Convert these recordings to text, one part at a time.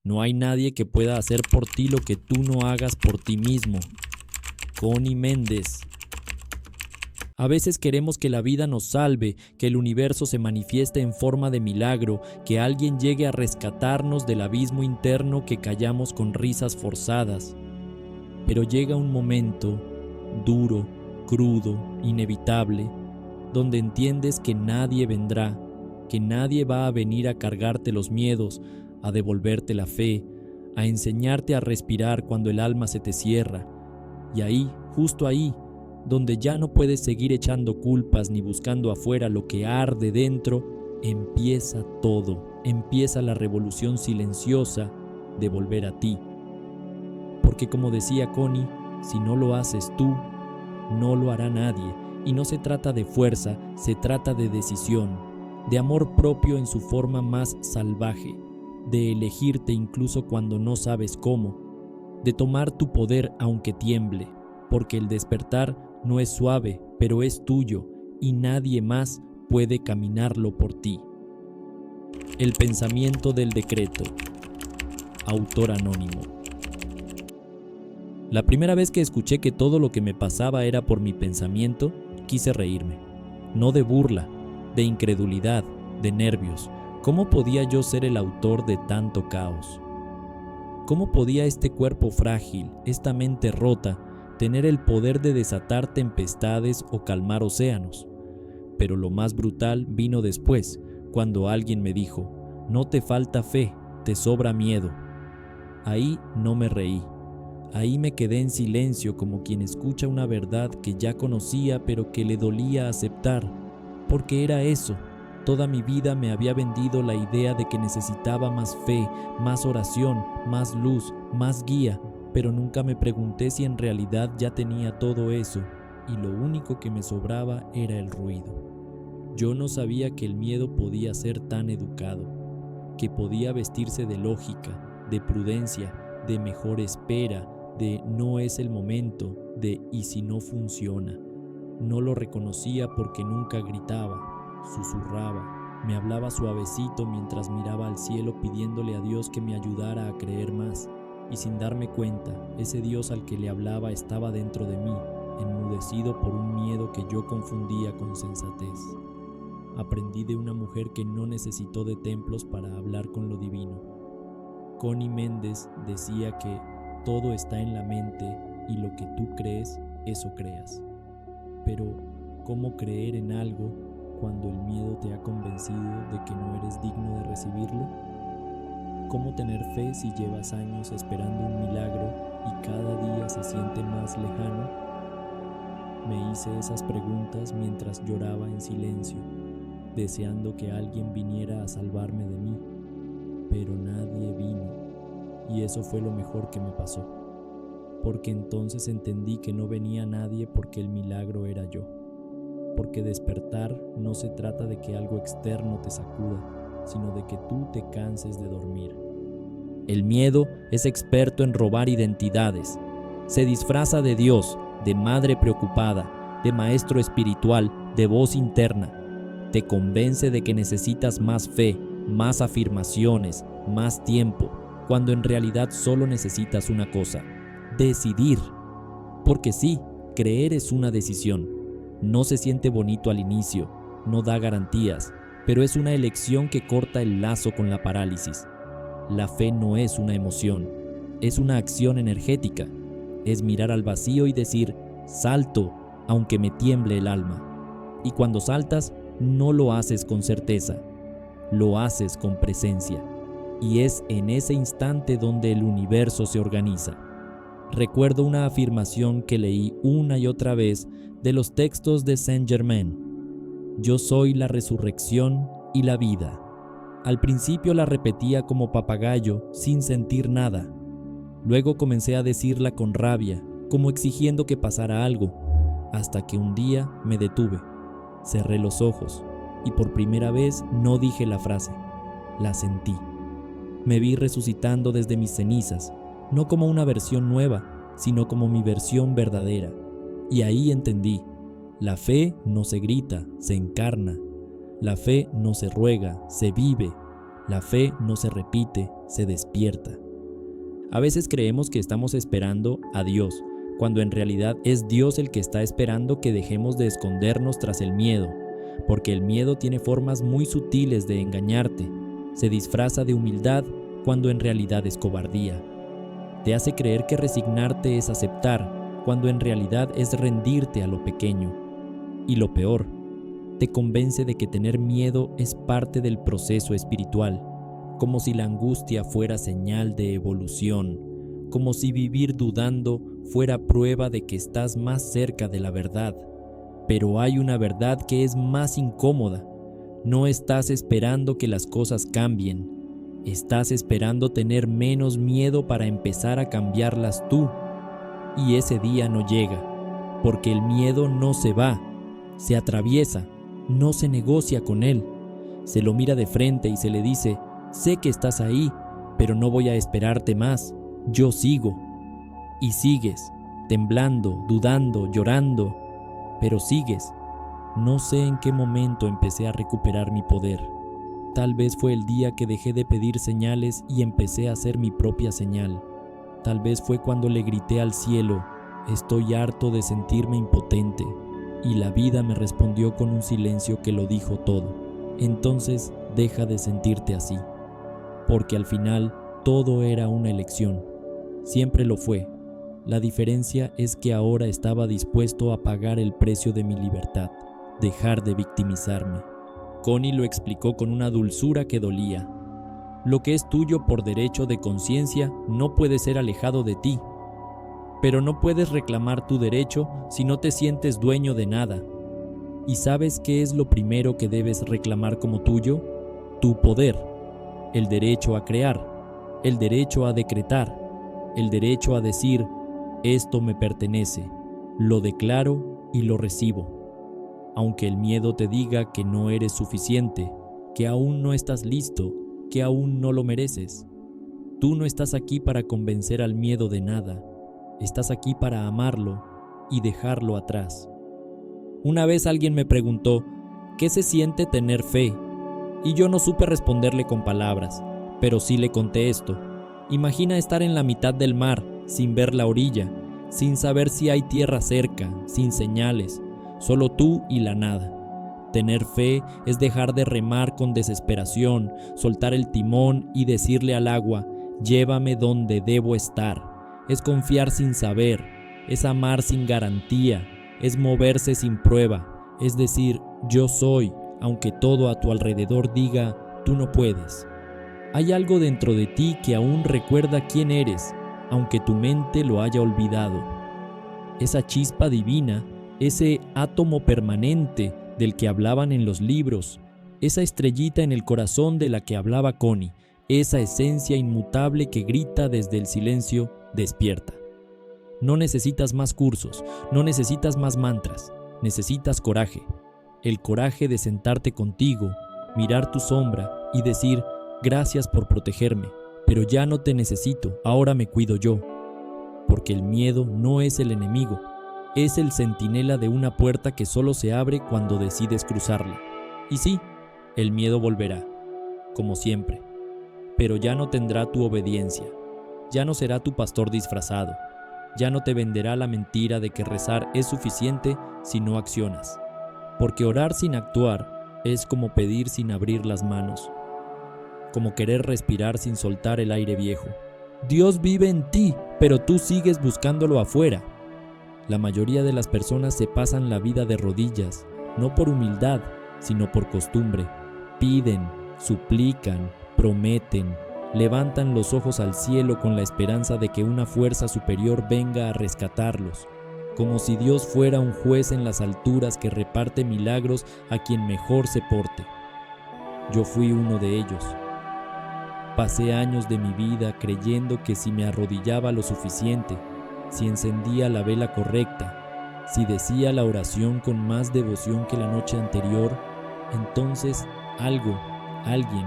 No hay nadie que pueda hacer por ti lo que tú no hagas por ti mismo. Connie Méndez. A veces queremos que la vida nos salve, que el universo se manifieste en forma de milagro, que alguien llegue a rescatarnos del abismo interno que callamos con risas forzadas. Pero llega un momento duro, crudo, inevitable, donde entiendes que nadie vendrá, que nadie va a venir a cargarte los miedos, a devolverte la fe, a enseñarte a respirar cuando el alma se te cierra. Y ahí, justo ahí, donde ya no puedes seguir echando culpas ni buscando afuera lo que arde dentro, empieza todo, empieza la revolución silenciosa de volver a ti. Porque como decía Connie, si no lo haces tú, no lo hará nadie, y no se trata de fuerza, se trata de decisión, de amor propio en su forma más salvaje, de elegirte incluso cuando no sabes cómo, de tomar tu poder aunque tiemble, porque el despertar no es suave, pero es tuyo, y nadie más puede caminarlo por ti. El pensamiento del decreto. Autor anónimo. La primera vez que escuché que todo lo que me pasaba era por mi pensamiento, quise reírme. No de burla, de incredulidad, de nervios. ¿Cómo podía yo ser el autor de tanto caos? ¿Cómo podía este cuerpo frágil, esta mente rota, tener el poder de desatar tempestades o calmar océanos? Pero lo más brutal vino después, cuando alguien me dijo, no te falta fe, te sobra miedo. Ahí no me reí. Ahí me quedé en silencio como quien escucha una verdad que ya conocía pero que le dolía aceptar, porque era eso. Toda mi vida me había vendido la idea de que necesitaba más fe, más oración, más luz, más guía, pero nunca me pregunté si en realidad ya tenía todo eso, y lo único que me sobraba era el ruido. Yo no sabía que el miedo podía ser tan educado, que podía vestirse de lógica, de prudencia, de mejor espera, de no es el momento, de y si no funciona. No lo reconocía porque nunca gritaba, susurraba, me hablaba suavecito mientras miraba al cielo pidiéndole a Dios que me ayudara a creer más. Y sin darme cuenta, ese Dios al que le hablaba estaba dentro de mí, enmudecido por un miedo que yo confundía con sensatez. Aprendí de una mujer que no necesitó de templos para hablar con lo divino. Connie Méndez decía que todo está en la mente y lo que tú crees, eso creas. Pero, ¿cómo creer en algo cuando el miedo te ha convencido de que no eres digno de recibirlo? ¿Cómo tener fe si llevas años esperando un milagro y cada día se siente más lejano? Me hice esas preguntas mientras lloraba en silencio, deseando que alguien viniera a salvarme de mí, pero nadie vino, y eso fue lo mejor que me pasó, porque entonces entendí que no venía nadie porque el milagro era yo, porque despertar no se trata de que algo externo te sacuda, sino de que tú te canses de dormir. El miedo es experto en robar identidades. Se disfraza de Dios, de madre preocupada, de maestro espiritual, de voz interna. Te convence de que necesitas más fe, más afirmaciones, más tiempo, cuando en realidad solo necesitas una cosa: decidir. Porque sí, creer es una decisión. No se siente bonito al inicio, no da garantías, pero es una elección que corta el lazo con la parálisis. La fe no es una emoción, es una acción energética. Es mirar al vacío y decir, salto, aunque me tiemble el alma. Y cuando saltas, no lo haces con certeza, lo haces con presencia. Y es en ese instante donde el universo se organiza. Recuerdo una afirmación que leí una y otra vez de los textos de Saint-Germain. Yo soy la resurrección y la vida. Al principio la repetía como papagayo, sin sentir nada. Luego comencé a decirla con rabia, como exigiendo que pasara algo, hasta que un día me detuve. Cerré los ojos y por primera vez no dije la frase, la sentí. Me vi resucitando desde mis cenizas, no como una versión nueva, sino como mi versión verdadera. Y ahí entendí, la fe no se grita, se encarna. La fe no se ruega, se vive. La fe no se repite, se despierta. A veces creemos que estamos esperando a Dios, cuando en realidad es Dios el que está esperando que dejemos de escondernos tras el miedo, porque el miedo tiene formas muy sutiles de engañarte. Se disfraza de humildad cuando en realidad es cobardía. Te hace creer que resignarte es aceptar, cuando en realidad es rendirte a lo pequeño. Y lo peor, te convence de que tener miedo es parte del proceso espiritual, como si la angustia fuera señal de evolución, como si vivir dudando fuera prueba de que estás más cerca de la verdad. Pero hay una verdad que es más incómoda. No estás esperando que las cosas cambien. Estás esperando tener menos miedo para empezar a cambiarlas tú. Y ese día no llega, porque el miedo no se va, se atraviesa, no se negocia con él. Se lo mira de frente y se le dice: sé que estás ahí, pero no voy a esperarte más. Yo sigo. Y sigues, temblando, dudando, llorando, pero sigues. No sé en qué momento empecé a recuperar mi poder. Tal vez fue el día que dejé de pedir señales y empecé a hacer mi propia señal. Tal vez fue cuando le grité al cielo: estoy harto de sentirme impotente. Y la vida me respondió con un silencio que lo dijo todo. Entonces deja de sentirte así, porque al final todo era una elección. Siempre lo fue. La diferencia es que ahora estaba dispuesto a pagar el precio de mi libertad, dejar de victimizarme. Connie lo explicó con una dulzura que dolía. Lo que es tuyo por derecho de conciencia no puede ser alejado de ti, pero no puedes reclamar tu derecho si no te sientes dueño de nada. ¿Y sabes qué es lo primero que debes reclamar como tuyo? Tu poder, el derecho a crear, el derecho a decretar, el derecho a decir: esto me pertenece, lo declaro y lo recibo. Aunque el miedo te diga que no eres suficiente, que aún no estás listo, que aún no lo mereces. Tú no estás aquí para convencer al miedo de nada, estás aquí para amarlo y dejarlo atrás. Una vez alguien me preguntó: ¿qué se siente tener fe? Y yo no supe responderle con palabras, pero sí le conté esto. Imagina estar en la mitad del mar, sin ver la orilla, sin saber si hay tierra cerca, sin señales, solo tú y la nada. Tener fe es dejar de remar con desesperación, soltar el timón y decirle al agua: llévame donde debo estar. Es confiar sin saber, es amar sin garantía, es moverse sin prueba, es decir: yo soy, aunque todo a tu alrededor diga: tú no puedes. Hay algo dentro de ti que aún recuerda quién eres, aunque tu mente lo haya olvidado. Esa chispa divina, ese átomo permanente del que hablaban en los libros, esa estrellita en el corazón de la que hablaba Connie, esa esencia inmutable que grita desde el silencio: despierta. No necesitas más cursos, no necesitas más mantras, necesitas coraje. El coraje de sentarte contigo, mirar tu sombra y decir: gracias por protegerme, pero ya no te necesito, ahora me cuido yo. Porque el miedo no es el enemigo, es el centinela de una puerta que solo se abre cuando decides cruzarla. Y sí, el miedo volverá, como siempre, pero ya no tendrá tu obediencia, ya no será tu pastor disfrazado, ya no te venderá la mentira de que rezar es suficiente si no accionas. Porque orar sin actuar es como pedir sin abrir las manos, como querer respirar sin soltar el aire viejo. Dios vive en ti, pero tú sigues buscándolo afuera. La mayoría de las personas se pasan la vida de rodillas, no por humildad, sino por costumbre. Piden, suplican, prometen, levantan los ojos al cielo con la esperanza de que una fuerza superior venga a rescatarlos, como si Dios fuera un juez en las alturas que reparte milagros a quien mejor se porte. Yo fui uno de ellos. Pasé años de mi vida creyendo que si me arrodillaba lo suficiente, si encendía la vela correcta, si decía la oración con más devoción que la noche anterior, entonces alguien,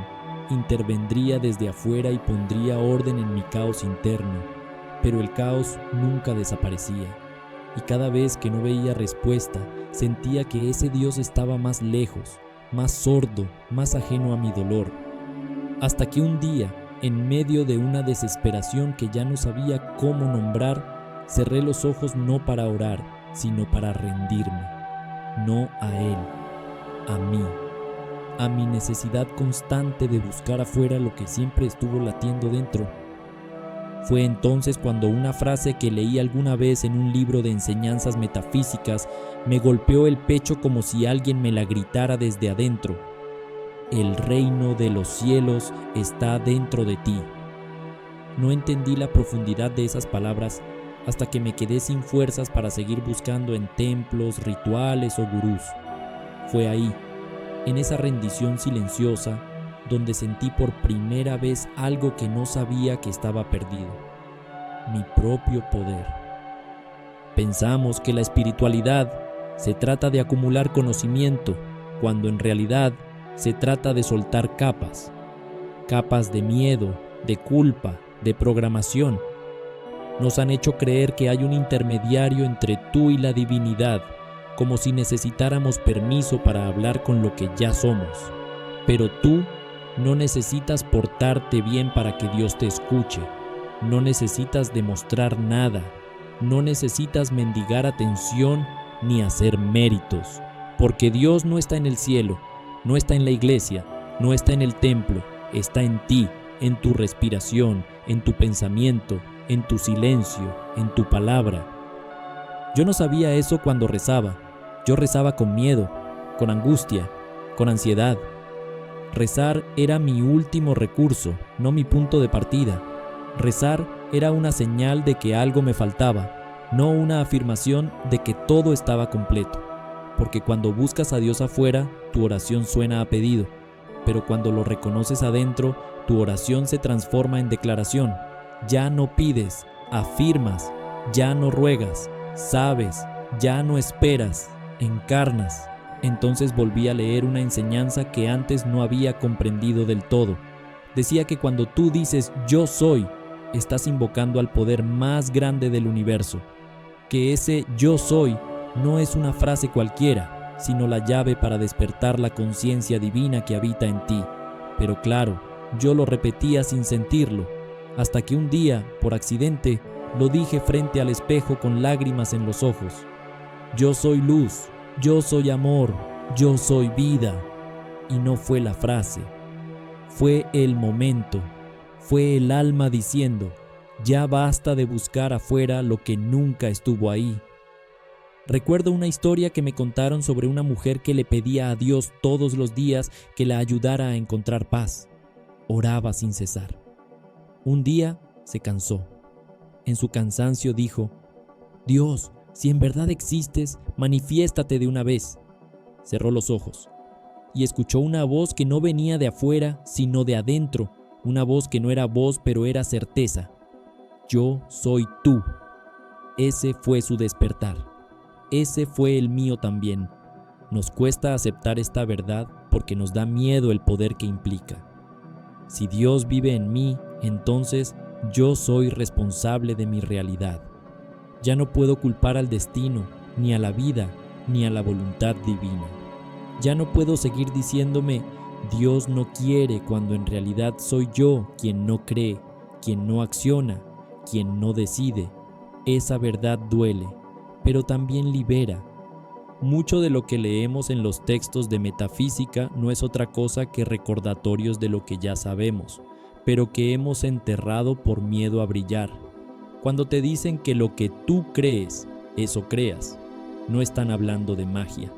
intervendría desde afuera y pondría orden en mi caos interno. Pero el caos nunca desaparecía, y cada vez que no veía respuesta, sentía que ese Dios estaba más lejos, más sordo, más ajeno a mi dolor. Hasta que un día, En medio de una desesperación que ya no sabía cómo nombrar, cerré los ojos no para orar, sino para rendirme. No a él, a mí, a mi necesidad constante de buscar afuera lo que siempre estuvo latiendo dentro. Fue entonces cuando una frase que leí alguna vez en un libro de enseñanzas metafísicas me golpeó el pecho como si alguien me la gritara desde adentro. El reino de los cielos está dentro de ti. No entendí la profundidad de esas palabras hasta que me quedé sin fuerzas para seguir buscando en templos, rituales o gurús. Fue ahí, en esa rendición silenciosa, donde sentí por primera vez algo que no sabía que estaba perdido: mi propio poder. Pensamos que la espiritualidad se trata de acumular conocimiento, cuando en realidad se trata de soltar capas de miedo, de culpa, de programación. Nos han hecho creer que hay un intermediario entre tú y la divinidad, como si necesitáramos permiso para hablar con lo que ya somos. Pero tú no necesitas portarte bien para que Dios te escuche. No necesitas demostrar nada. No necesitas mendigar atención ni hacer méritos, porque Dios no está en el cielo, no está en la iglesia, no está en el templo, está en ti, en tu respiración, en tu pensamiento, en tu silencio, en tu palabra. Yo no sabía eso cuando rezaba. Yo rezaba con miedo, con angustia, con ansiedad. Rezar era mi último recurso, no mi punto de partida. Rezar era una señal de que algo me faltaba, no una afirmación de que todo estaba completo. Porque cuando buscas a Dios afuera, tu oración suena a pedido, pero cuando lo reconoces adentro, tu oración se transforma en declaración. Ya no pides, afirmas, ya no ruegas, sabes, ya no esperas, encarnas. Entonces volví a leer una enseñanza que antes no había comprendido del todo. Decía que cuando tú dices yo soy, estás invocando al poder más grande del universo. Que ese yo soy no es una frase cualquiera, sino la llave para despertar la conciencia divina que habita en ti. Pero claro, yo lo repetía sin sentirlo, hasta que un día, por accidente, lo dije frente al espejo con lágrimas en los ojos. Yo soy luz, yo soy amor, yo soy vida. Y no fue la frase, fue el momento, fue el alma diciendo: ya basta de buscar afuera lo que nunca estuvo ahí. Recuerdo una historia que me contaron sobre una mujer que le pedía a Dios todos los días que la ayudara a encontrar paz. Oraba sin cesar. Un día se cansó. En su cansancio dijo: Dios, si en verdad existes, manifiéstate de una vez. Cerró los ojos y escuchó una voz que no venía de afuera, sino de adentro. Una voz que no era voz, pero era certeza. Yo soy tú. Ese fue su despertar. Ese fue el mío también. Nos cuesta aceptar esta verdad porque nos da miedo el poder que implica. Si Dios vive en mí, entonces yo soy responsable de mi realidad. Ya no puedo culpar al destino, ni a la vida, ni a la voluntad divina. Ya no puedo seguir diciéndome Dios no quiere cuando en realidad soy yo quien no cree, quien no acciona, quien no decide. Esa verdad duele, pero también libera. Mucho de lo que leemos en los textos de metafísica no es otra cosa que recordatorios de lo que ya sabemos, pero que hemos enterrado por miedo a brillar. Cuando te dicen que lo que tú crees, eso creas, no están hablando de magia.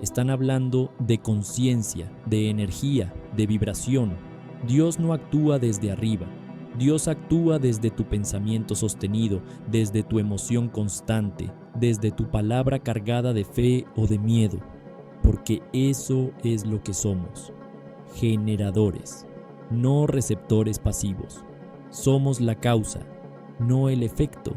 Están hablando de conciencia, de energía, de vibración. Dios no actúa desde arriba. Dios actúa desde tu pensamiento sostenido, desde tu emoción constante, desde tu palabra cargada de fe o de miedo, porque eso es lo que somos, generadores, no receptores pasivos. Somos la causa, no el efecto.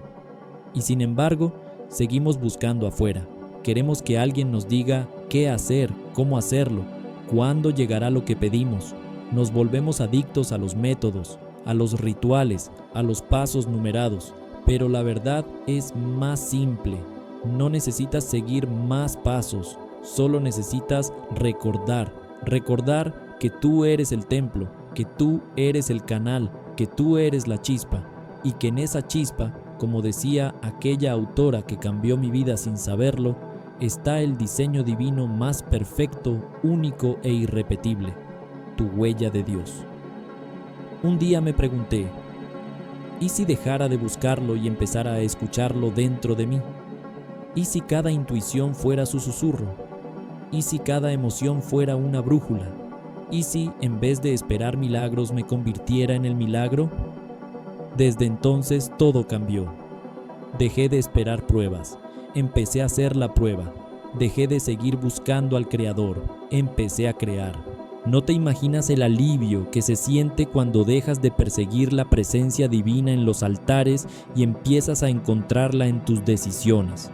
Y sin embargo, seguimos buscando afuera. Queremos que alguien nos diga qué hacer, cómo hacerlo, cuándo llegará lo que pedimos. Nos volvemos adictos a los métodos, a los rituales, a los pasos numerados, pero la verdad es más simple. No necesitas seguir más pasos, solo necesitas recordar que tú eres el templo, que tú eres el canal, que tú eres la chispa, y que en esa chispa, como decía aquella autora que cambió mi vida sin saberlo, está el diseño divino más perfecto, único e irrepetible, tu huella de Dios. Un día me pregunté, ¿y si dejara de buscarlo y empezara a escucharlo dentro de mí? ¿Y si cada intuición fuera su susurro? ¿Y si cada emoción fuera una brújula? ¿Y si, en vez de esperar milagros, me convirtiera en el milagro? Desde entonces todo cambió. Dejé de esperar pruebas, empecé a hacer la prueba. Dejé de seguir buscando al Creador, empecé a crear. No te imaginas el alivio que se siente cuando dejas de perseguir la presencia divina en los altares y empiezas a encontrarla en tus decisiones.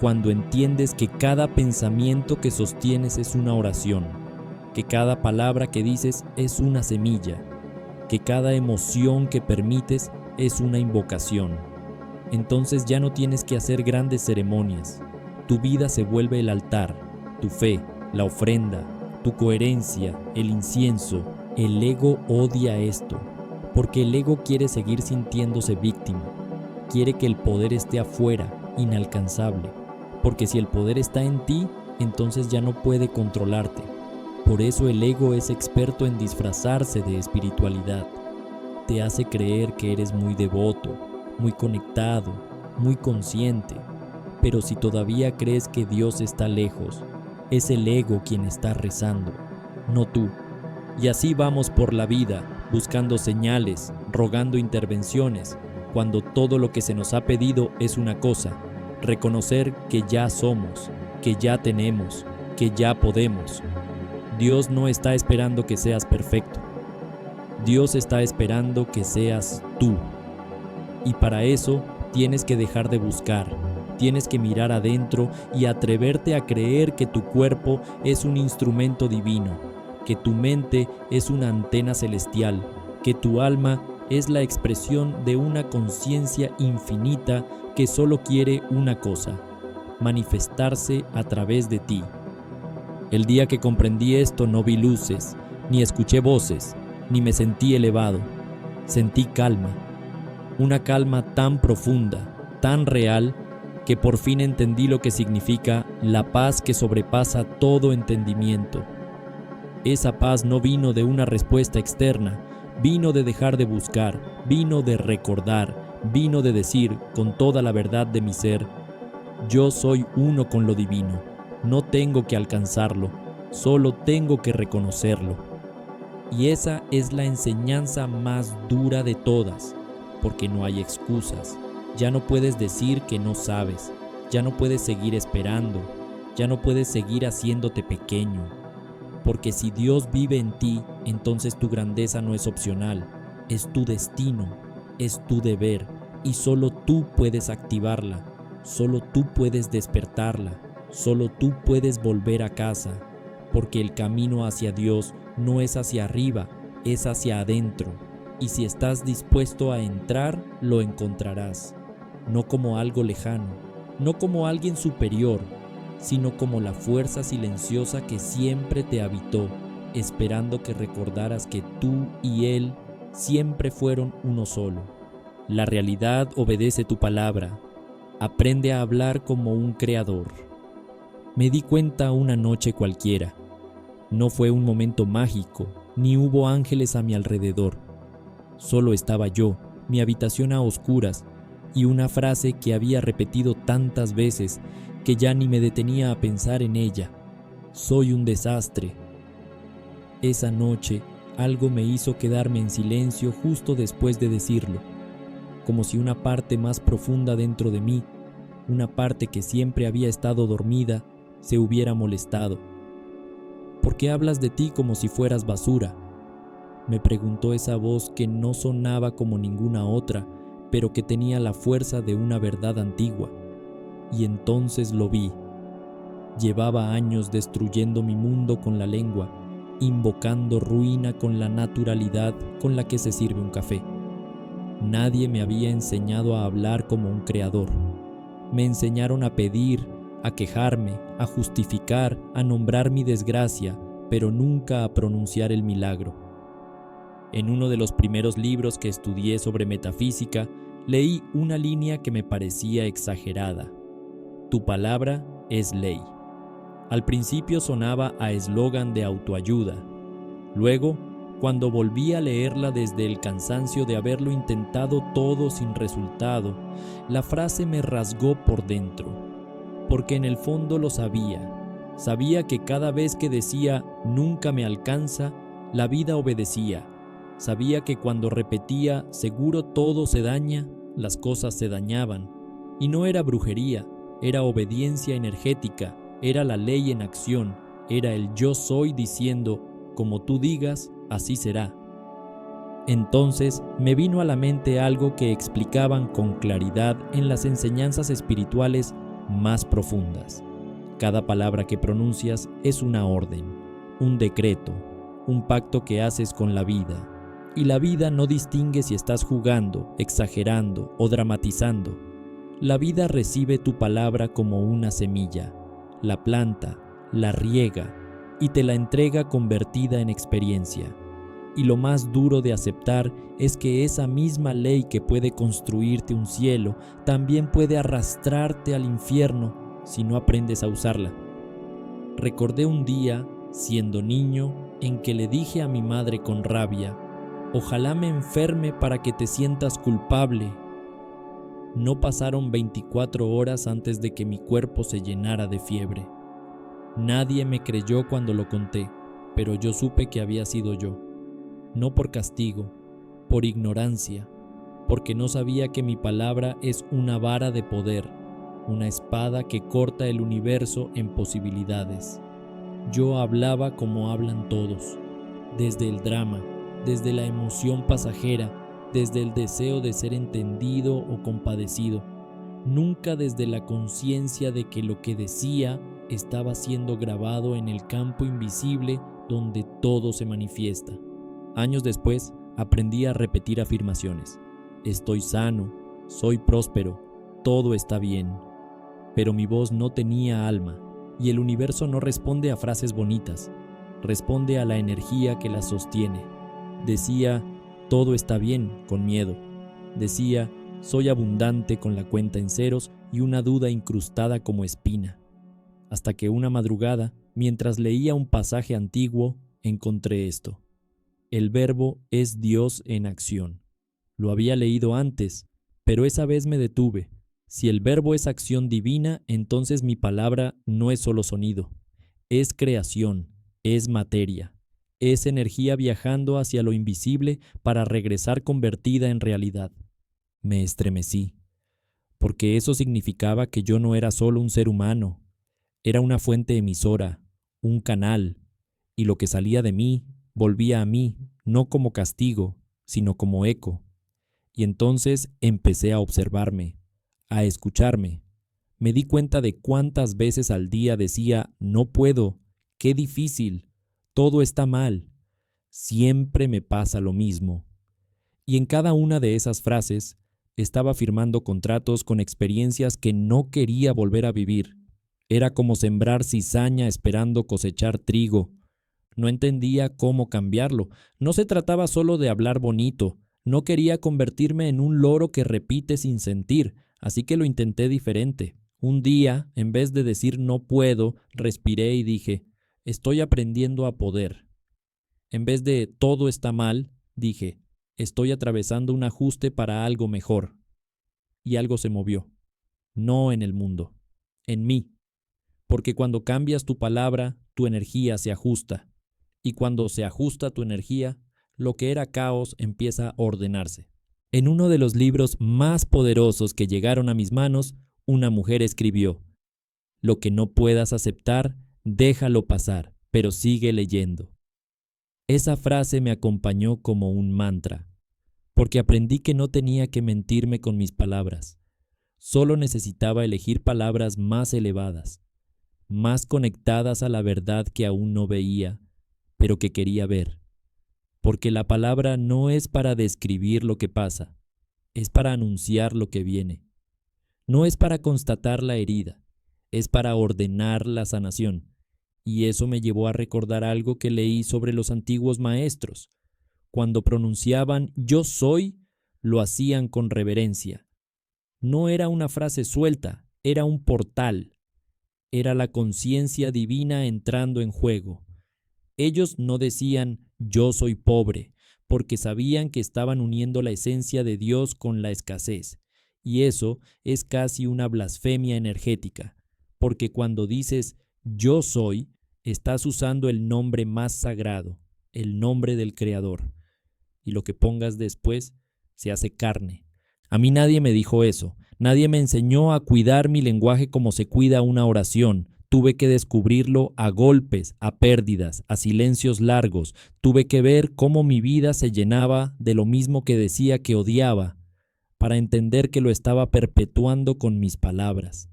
Cuando entiendes que cada pensamiento que sostienes es una oración, que cada palabra que dices es una semilla, que cada emoción que permites es una invocación. Entonces ya no tienes que hacer grandes ceremonias. Tu vida se vuelve el altar, tu fe, la ofrenda, tu coherencia, el incienso. El ego odia esto, porque el ego quiere seguir sintiéndose víctima. Quiere que el poder esté afuera, inalcanzable. Porque si el poder está en ti, entonces ya no puede controlarte. Por eso el ego es experto en disfrazarse de espiritualidad. Te hace creer que eres muy devoto, muy conectado, muy consciente. Pero si todavía crees que Dios está lejos, es el ego quien está rezando, no tú. Y así vamos por la vida, buscando señales, rogando intervenciones, cuando todo lo que se nos ha pedido es una cosa: reconocer que ya somos, que ya tenemos, que ya podemos. Dios no está esperando que seas perfecto. Dios está esperando que seas tú. Y para eso tienes que dejar de buscar, tienes que mirar adentro y atreverte a creer que tu cuerpo es un instrumento divino, que tu mente es una antena celestial, que tu alma es la expresión de una conciencia infinita que solo quiere una cosa: manifestarse a través de ti. El día que comprendí esto no vi luces, ni escuché voces, ni me sentí elevado. Sentí calma, una calma tan profunda, tan real, que por fin entendí lo que significa la paz que sobrepasa todo entendimiento. Esa paz no vino de una respuesta externa, vino de dejar de buscar, vino de recordar, vino de decir con toda la verdad de mi ser: yo soy uno con lo divino, no tengo que alcanzarlo, solo tengo que reconocerlo. Y esa es la enseñanza más dura de todas, porque no hay excusas. Ya no puedes decir que no sabes, ya no puedes seguir esperando, ya no puedes seguir haciéndote pequeño. Porque si Dios vive en ti, entonces tu grandeza no es opcional, es tu destino, es tu deber, y solo tú puedes activarla, solo tú puedes despertarla, solo tú puedes volver a casa, porque el camino hacia Dios no es hacia arriba, es hacia adentro, y si estás dispuesto a entrar, lo encontrarás, no como algo lejano, no como alguien superior, sino como la fuerza silenciosa que siempre te habitó, esperando que recordaras que tú y Él siempre fueron uno solo. La realidad obedece tu palabra. Aprende a hablar como un creador. Me di cuenta una noche cualquiera. No fue un momento mágico, ni hubo ángeles a mi alrededor. Solo estaba yo, mi habitación a oscuras, y una frase que había repetido tantas veces que ya ni me detenía a pensar en ella: soy un desastre. Esa noche algo me hizo quedarme en silencio justo después de decirlo, como si una parte más profunda dentro de mí, una parte que siempre había estado dormida, se hubiera molestado. ¿Por qué hablas de ti como si fueras basura?, me preguntó esa voz que no sonaba como ninguna otra, pero que tenía la fuerza de una verdad antigua. Y entonces lo vi. Llevaba años destruyendo mi mundo con la lengua, invocando ruina con la naturalidad con la que se sirve un café. Nadie me había enseñado a hablar como un creador. Me enseñaron a pedir, a quejarme, a justificar, a nombrar mi desgracia, pero nunca a pronunciar el milagro. En uno de los primeros libros que estudié sobre metafísica, leí una línea que me parecía exagerada. Tu palabra es ley. Al principio sonaba a eslogan de autoayuda. Luego, cuando volví a leerla desde el cansancio de haberlo intentado todo sin resultado, la frase me rasgó por dentro, porque en el fondo lo sabía. Sabía que cada vez que decía nunca me alcanza, la vida obedecía. Sabía que cuando repetía seguro todo se daña, las cosas se dañaban. Y no era brujería, era obediencia energética, era la ley en acción, era el yo soy diciendo, como tú digas, así será. Entonces me vino a la mente algo que explicaban con claridad en las enseñanzas espirituales más profundas. Cada palabra que pronuncias es una orden, un decreto, un pacto que haces con la vida. Y la vida no distingue si estás jugando, exagerando o dramatizando. La vida recibe tu palabra como una semilla, la planta, la riega y te la entrega convertida en experiencia. Y lo más duro de aceptar es que esa misma ley que puede construirte un cielo también puede arrastrarte al infierno si no aprendes a usarla. Recordé un día, siendo niño, en que le dije a mi madre con rabia, ojalá me enferme para que te sientas culpable. No pasaron 24 horas antes de que mi cuerpo se llenara de fiebre. Nadie me creyó cuando lo conté, pero yo supe que había sido yo. No por castigo, por ignorancia, porque no sabía que mi palabra es una vara de poder, una espada que corta el universo en posibilidades. Yo hablaba como hablan todos, desde el drama, desde la emoción pasajera, desde el deseo de ser entendido o compadecido, nunca desde la conciencia de que lo que decía estaba siendo grabado en el campo invisible donde todo se manifiesta. Años después, aprendí a repetir afirmaciones. Estoy sano, soy próspero, todo está bien. Pero mi voz no tenía alma, y el universo no responde a frases bonitas, responde a la energía que las sostiene. Decía, todo está bien, con miedo. Decía, soy abundante con la cuenta en ceros y una duda incrustada como espina. Hasta que una madrugada, mientras leía un pasaje antiguo, encontré esto. El verbo es Dios en acción. Lo había leído antes, pero esa vez me detuve. Si el verbo es acción divina, entonces mi palabra no es solo sonido. Es creación, es materia, es energía viajando hacia lo invisible para regresar convertida en realidad. Me estremecí, porque eso significaba que yo no era solo un ser humano, era una fuente emisora, un canal, y lo que salía de mí volvía a mí, no como castigo, sino como eco. Y entonces empecé a observarme, a escucharme. Me di cuenta de cuántas veces al día decía, no puedo, qué difícil, todo está mal, siempre me pasa lo mismo. Y en cada una de esas frases estaba firmando contratos con experiencias que no quería volver a vivir. Era como sembrar cizaña esperando cosechar trigo. No entendía cómo cambiarlo. No se trataba solo de hablar bonito. No quería convertirme en un loro que repite sin sentir, así que lo intenté diferente. Un día, en vez de decir no puedo, respiré y dije, estoy aprendiendo a poder. En vez de todo está mal, dije, estoy atravesando un ajuste para algo mejor. Y algo se movió. No en el mundo, en mí. Porque cuando cambias tu palabra, tu energía se ajusta. Y cuando se ajusta tu energía, lo que era caos empieza a ordenarse. En uno de los libros más poderosos que llegaron a mis manos, una mujer escribió, lo que no puedas aceptar, déjalo pasar, pero sigue leyendo. Esa frase me acompañó como un mantra, porque aprendí que no tenía que mentirme con mis palabras. Solo necesitaba elegir palabras más elevadas, más conectadas a la verdad que aún no veía, pero que quería ver. Porque la palabra no es para describir lo que pasa, es para anunciar lo que viene. No es para constatar la herida, es para ordenar la sanación. Y eso me llevó a recordar algo que leí sobre los antiguos maestros. cuando pronunciaban yo soy, lo hacían con reverencia. No era una frase suelta, era un portal. Era la conciencia divina entrando en juego. Ellos no decían yo soy pobre, porque sabían que estaban uniendo la esencia de Dios con la escasez. Y eso es casi una blasfemia energética, porque cuando dices yo soy, estás usando el nombre más sagrado, el nombre del Creador. Y lo que pongas después se hace carne. A mí nadie me dijo eso. Nadie me enseñó a cuidar mi lenguaje como se cuida una oración. Tuve que descubrirlo a golpes, a pérdidas, a silencios largos. Tuve que ver cómo mi vida se llenaba de lo mismo que decía que odiaba, para entender que lo estaba perpetuando con mis palabras.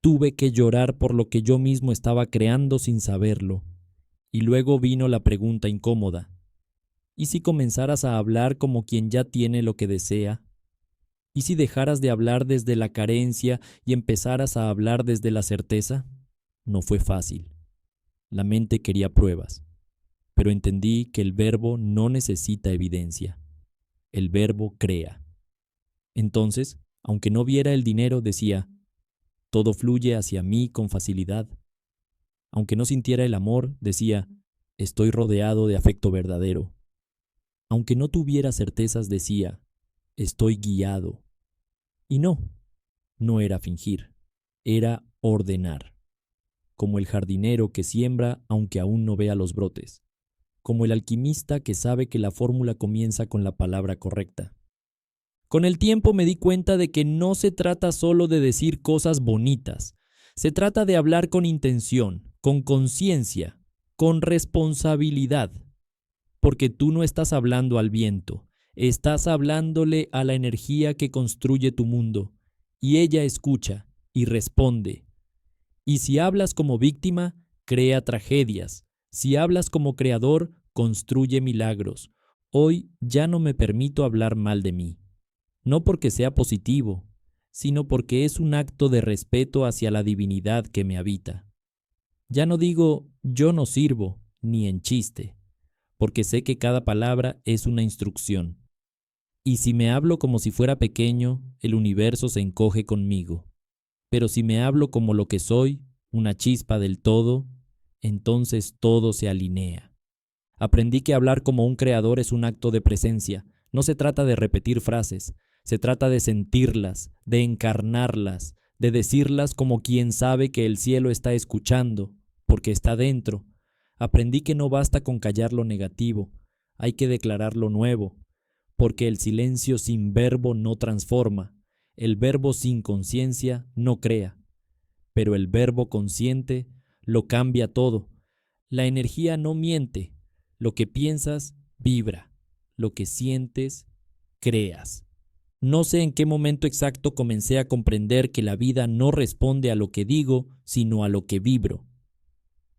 Tuve que llorar por lo que yo mismo estaba creando sin saberlo. Y luego vino la pregunta incómoda. ¿Y si comenzaras a hablar como quien ya tiene lo que desea? ¿Y si dejaras de hablar desde la carencia y empezaras a hablar desde la certeza? No fue fácil. La mente quería pruebas, pero entendí que el verbo no necesita evidencia. El verbo crea. Entonces, aunque no viera el dinero, decía, todo fluye hacia mí con facilidad. Aunque no sintiera el amor, decía, estoy rodeado de afecto verdadero. Aunque no tuviera certezas, decía, estoy guiado. Y no era fingir, era ordenar. Como el jardinero que siembra aunque aún no vea los brotes. Como el alquimista que sabe que la fórmula comienza con la palabra correcta. Con el tiempo me di cuenta de que no se trata solo de decir cosas bonitas. Se trata de hablar con intención, con conciencia, con responsabilidad. Porque tú no estás hablando al viento, estás hablándole a la energía que construye tu mundo, y ella escucha y responde. Y si hablas como víctima, crea tragedias. Si hablas como creador, construye milagros. Hoy ya no me permito hablar mal de mí. No porque sea positivo, sino porque es un acto de respeto hacia la divinidad que me habita. Ya no digo yo no sirvo, ni en chiste, porque sé que cada palabra es una instrucción. Y si me hablo como si fuera pequeño, el universo se encoge conmigo. Pero si me hablo como lo que soy, una chispa del todo, entonces todo se alinea. Aprendí que hablar como un creador es un acto de presencia. No se trata de repetir frases, se trata de sentirlas, de encarnarlas, de decirlas como quien sabe que el cielo está escuchando, porque está dentro. Aprendí que no basta con callar lo negativo, hay que declarar lo nuevo, porque el silencio sin verbo no transforma, el verbo sin conciencia no crea, pero el verbo consciente lo cambia todo. La energía no miente, lo que piensas vibra, lo que sientes creas. No sé en qué momento exacto comencé a comprender que la vida no responde a lo que digo, sino a lo que vibro.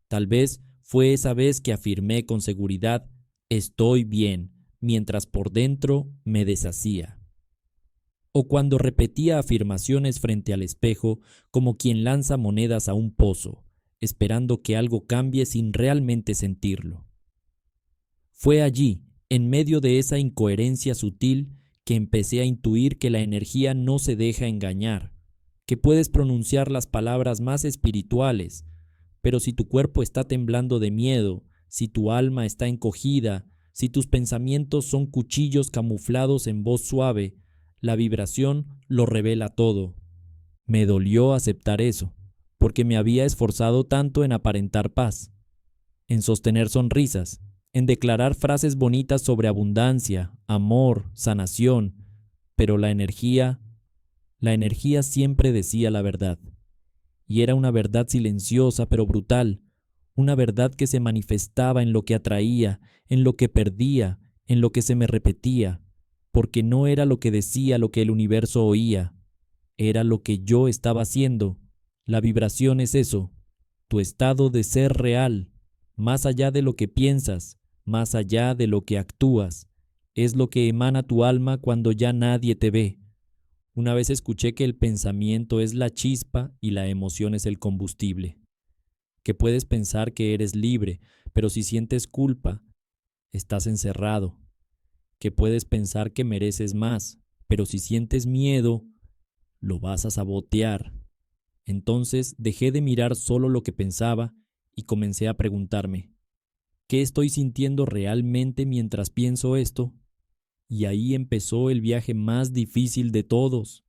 Tal vez fue esa vez que afirmé con seguridad, estoy bien, mientras por dentro me deshacía. O cuando repetía afirmaciones frente al espejo como quien lanza monedas a un pozo, esperando que algo cambie sin realmente sentirlo. Fue allí, en medio de esa incoherencia sutil, que empecé a intuir que la energía no se deja engañar, que puedes pronunciar las palabras más espirituales, pero si tu cuerpo está temblando de miedo, si tu alma está encogida, si tus pensamientos son cuchillos camuflados en voz suave, la vibración lo revela todo. Me dolió aceptar eso, porque me había esforzado tanto en aparentar paz, en sostener sonrisas, en declarar frases bonitas sobre abundancia, amor, sanación, pero la energía siempre decía la verdad. Y era una verdad silenciosa pero brutal, una verdad que se manifestaba en lo que atraía, en lo que perdía, en lo que se me repetía, porque no era lo que decía lo que el universo oía, era lo que yo estaba haciendo. La vibración es eso, tu estado de ser real, más allá de lo que piensas, más allá de lo que actúas, es lo que emana tu alma cuando ya nadie te ve. Una vez escuché que el pensamiento es la chispa y la emoción es el combustible, que puedes pensar que eres libre, pero si sientes culpa, estás encerrado, que puedes pensar que mereces más, pero si sientes miedo, lo vas a sabotear. Entonces dejé de mirar solo lo que pensaba y comencé a preguntarme, ¿qué estoy sintiendo realmente mientras pienso esto? Y ahí empezó el viaje más difícil de todos,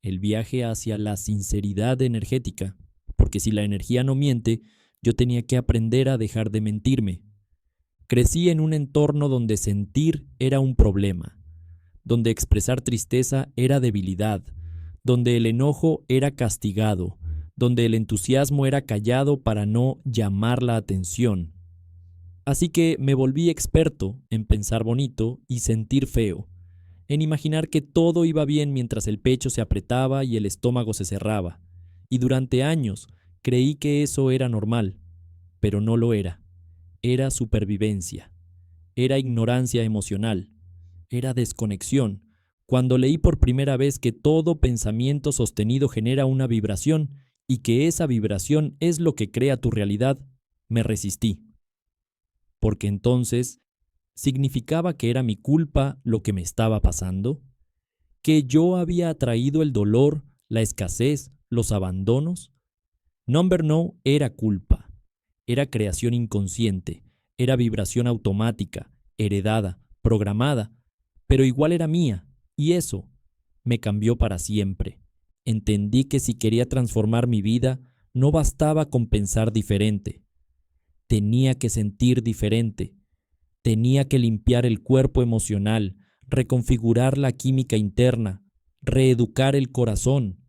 el viaje hacia la sinceridad energética, porque si la energía no miente, yo tenía que aprender a dejar de mentirme. Crecí en un entorno donde sentir era un problema, donde expresar tristeza era debilidad, donde el enojo era castigado, donde el entusiasmo era callado para no llamar la atención. Así que me volví experto en pensar bonito y sentir feo, en imaginar que todo iba bien mientras el pecho se apretaba y el estómago se cerraba. Y durante años creí que eso era normal, pero no lo era. Era supervivencia, era ignorancia emocional, era desconexión. Cuando leí por primera vez que todo pensamiento sostenido genera una vibración y que esa vibración es lo que crea tu realidad, me resistí. Porque entonces significaba que era mi culpa lo que me estaba pasando, que yo había atraído el dolor, la escasez, los abandonos. Number No era culpa, era creación inconsciente, era vibración automática, heredada, programada, pero igual era mía, y eso me cambió para siempre. Entendí que si quería transformar mi vida, no bastaba con pensar diferente, tenía que sentir diferente. Tenía que limpiar el cuerpo emocional, reconfigurar la química interna, reeducar el corazón.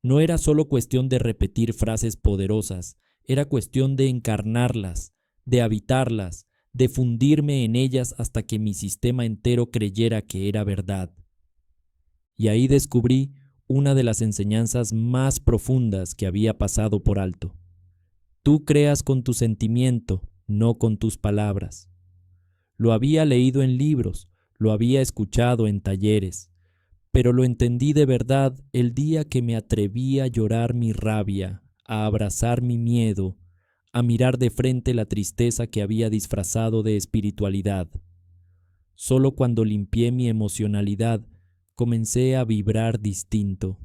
No era solo cuestión de repetir frases poderosas, era cuestión de encarnarlas, de habitarlas, de fundirme en ellas hasta que mi sistema entero creyera que era verdad. Y ahí descubrí una de las enseñanzas más profundas que había pasado por alto. Tú creas con tu sentimiento, no con tus palabras. Lo había leído en libros, lo había escuchado en talleres, pero lo entendí de verdad el día que me atreví a llorar mi rabia, a abrazar mi miedo, a mirar de frente la tristeza que había disfrazado de espiritualidad. Solo cuando limpié mi emocionalidad, comencé a vibrar distinto,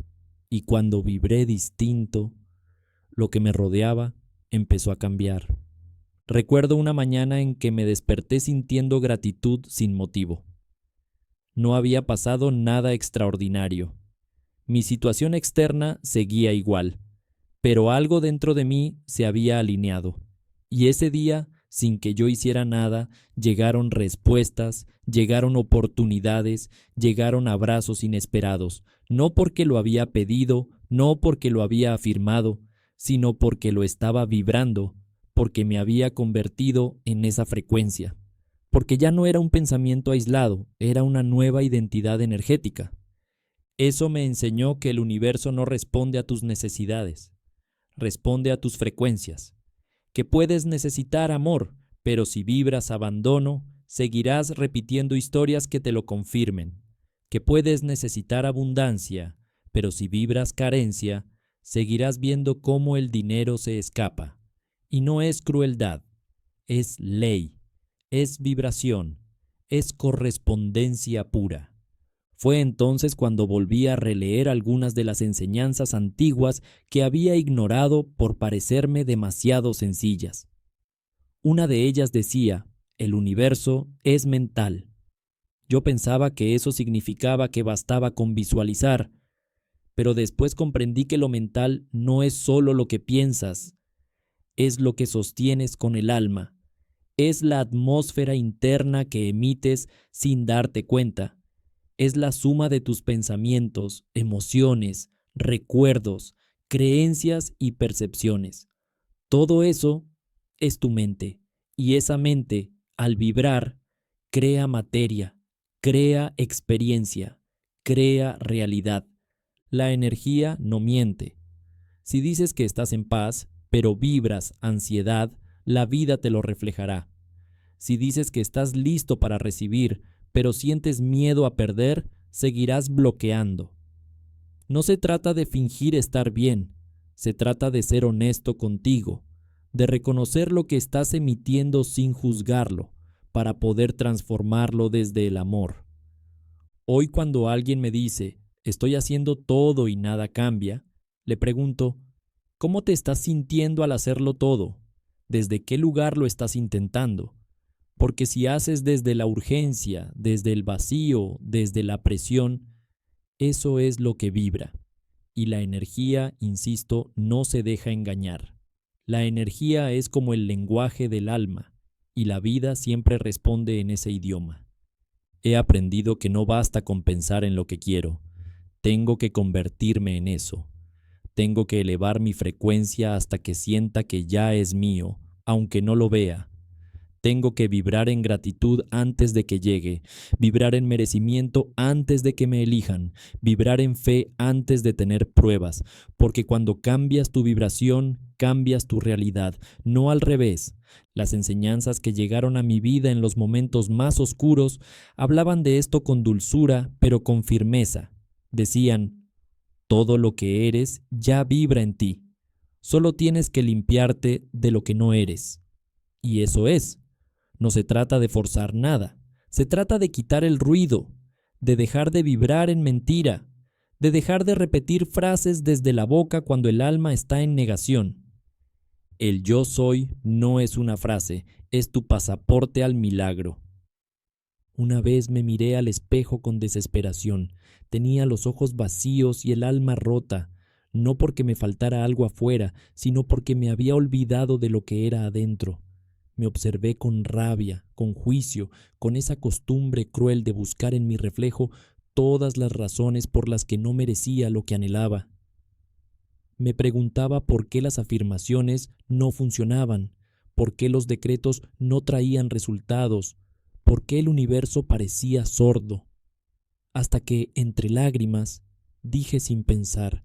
y cuando vibré distinto, lo que me rodeaba empezó a cambiar. Recuerdo una mañana en que me desperté sintiendo gratitud sin motivo. No había pasado nada extraordinario. Mi situación externa seguía igual, pero algo dentro de mí se había alineado. Y ese día, sin que yo hiciera nada, llegaron respuestas, llegaron oportunidades, llegaron abrazos inesperados, no porque lo había pedido, no porque lo había afirmado, sino porque lo estaba vibrando, porque me había convertido en esa frecuencia, porque ya no era un pensamiento aislado, era una nueva identidad energética. Eso me enseñó que el universo no responde a tus necesidades, responde a tus frecuencias, que puedes necesitar amor, pero si vibras abandono, seguirás repitiendo historias que te lo confirmen, que puedes necesitar abundancia, pero si vibras carencia, seguirás viendo cómo el dinero se escapa. Y no es crueldad, es ley, es vibración, es correspondencia pura. Fue entonces cuando volví a releer algunas de las enseñanzas antiguas que había ignorado por parecerme demasiado sencillas. Una de ellas decía, el universo es mental. Yo pensaba que eso significaba que bastaba con visualizar, pero después comprendí que lo mental no es solo lo que piensas, es lo que sostienes con el alma, es la atmósfera interna que emites sin darte cuenta, es la suma de tus pensamientos, emociones, recuerdos, creencias y percepciones. Todo eso es tu mente, y esa mente, al vibrar, crea materia, crea experiencia, crea realidad. La energía no miente. Si dices que estás en paz, pero vibras ansiedad, la vida te lo reflejará. Si dices que estás listo para recibir, pero sientes miedo a perder, seguirás bloqueando. No se trata de fingir estar bien, se trata de ser honesto contigo, de reconocer lo que estás emitiendo sin juzgarlo, para poder transformarlo desde el amor. Hoy cuando alguien me dice, estoy haciendo todo y nada cambia, le pregunto, ¿cómo te estás sintiendo al hacerlo todo? ¿Desde qué lugar lo estás intentando? Porque si haces desde la urgencia, desde el vacío, desde la presión, eso es lo que vibra. Y la energía, insisto, no se deja engañar. La energía es como el lenguaje del alma, y la vida siempre responde en ese idioma. He aprendido que no basta con pensar en lo que quiero, tengo que convertirme en eso. Tengo que elevar mi frecuencia hasta que sienta que ya es mío, aunque no lo vea. Tengo que vibrar en gratitud antes de que llegue, vibrar en merecimiento antes de que me elijan, vibrar en fe antes de tener pruebas, porque cuando cambias tu vibración, cambias tu realidad, no al revés. Las enseñanzas que llegaron a mi vida en los momentos más oscuros hablaban de esto con dulzura, pero con firmeza. Decían, todo lo que eres ya vibra en ti, solo tienes que limpiarte de lo que no eres. Y eso es. No se trata de forzar nada, se trata de quitar el ruido, de dejar de vibrar en mentira, de dejar de repetir frases desde la boca cuando el alma está en negación. El yo soy no es una frase, es tu pasaporte al milagro. Una vez me miré al espejo con desesperación, tenía los ojos vacíos y el alma rota, no porque me faltara algo afuera, sino porque me había olvidado de lo que era adentro. Me observé con rabia, con juicio, con esa costumbre cruel de buscar en mi reflejo todas las razones por las que no merecía lo que anhelaba. Me preguntaba por qué las afirmaciones no funcionaban, por qué los decretos no traían resultados, por qué el universo parecía sordo. Hasta que, entre lágrimas, dije sin pensar,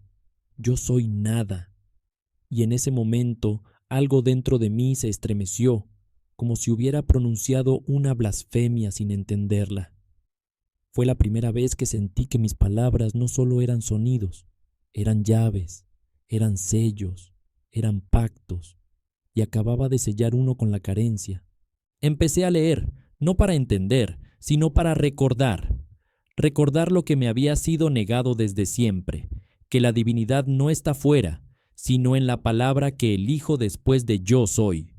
yo soy nada. Y en ese momento algo dentro de mí se estremeció, como si hubiera pronunciado una blasfemia sin entenderla. Fue la primera vez que sentí que mis palabras no solo eran sonidos, eran llaves, eran sellos, eran pactos, y acababa de sellar uno con la carencia. Empecé a leer, no para entender, sino para recordar lo que me había sido negado desde siempre, que la divinidad no está fuera, sino en la palabra que elijo después de yo soy.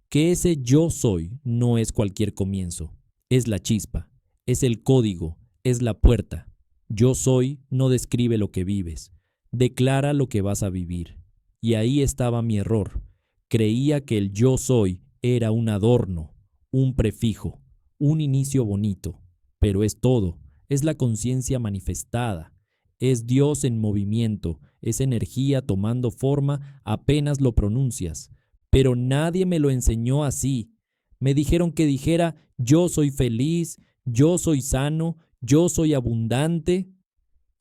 Que ese yo soy no es cualquier comienzo, es la chispa, es el código, es la puerta. Yo soy no describe lo que vives, declara lo que vas a vivir. Y ahí estaba mi error. Creía que el yo soy era un adorno, un prefijo, un inicio bonito, pero es todo, es la conciencia manifestada, es Dios en movimiento, es energía tomando forma apenas lo pronuncias. Pero nadie me lo enseñó así. Me dijeron que dijera, yo soy feliz, yo soy sano, yo soy abundante.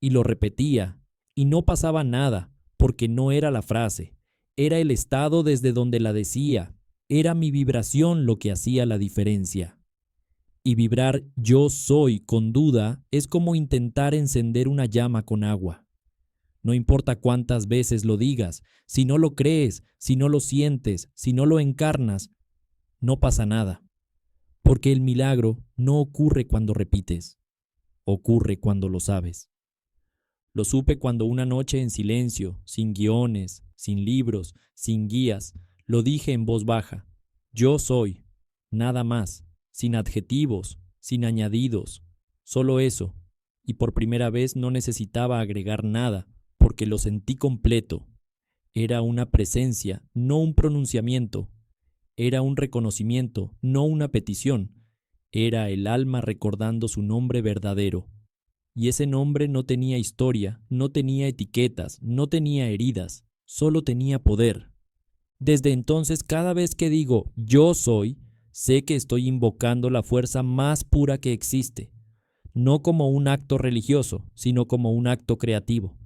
Y lo repetía, y no pasaba nada, porque no era la frase. Era el estado desde donde la decía. Era mi vibración lo que hacía la diferencia. Y vibrar yo soy con duda es como intentar encender una llama con agua. No importa cuántas veces lo digas, si no lo crees, si no lo sientes, si no lo encarnas, no pasa nada. Porque el milagro no ocurre cuando repites, ocurre cuando lo sabes. Lo supe cuando una noche en silencio, sin guiones, sin libros, sin guías, lo dije en voz baja. Yo soy, nada más, sin adjetivos, sin añadidos, solo eso. Y por primera vez no necesitaba agregar nada, porque lo sentí completo. Era una presencia, no un pronunciamiento. Era un reconocimiento, no una petición. Era el alma recordando su nombre verdadero. Y ese nombre no tenía historia, no tenía etiquetas, no tenía heridas, solo tenía poder. Desde entonces, cada vez que digo yo soy, sé que estoy invocando la fuerza más pura que existe, no como un acto religioso, sino como un acto creativo.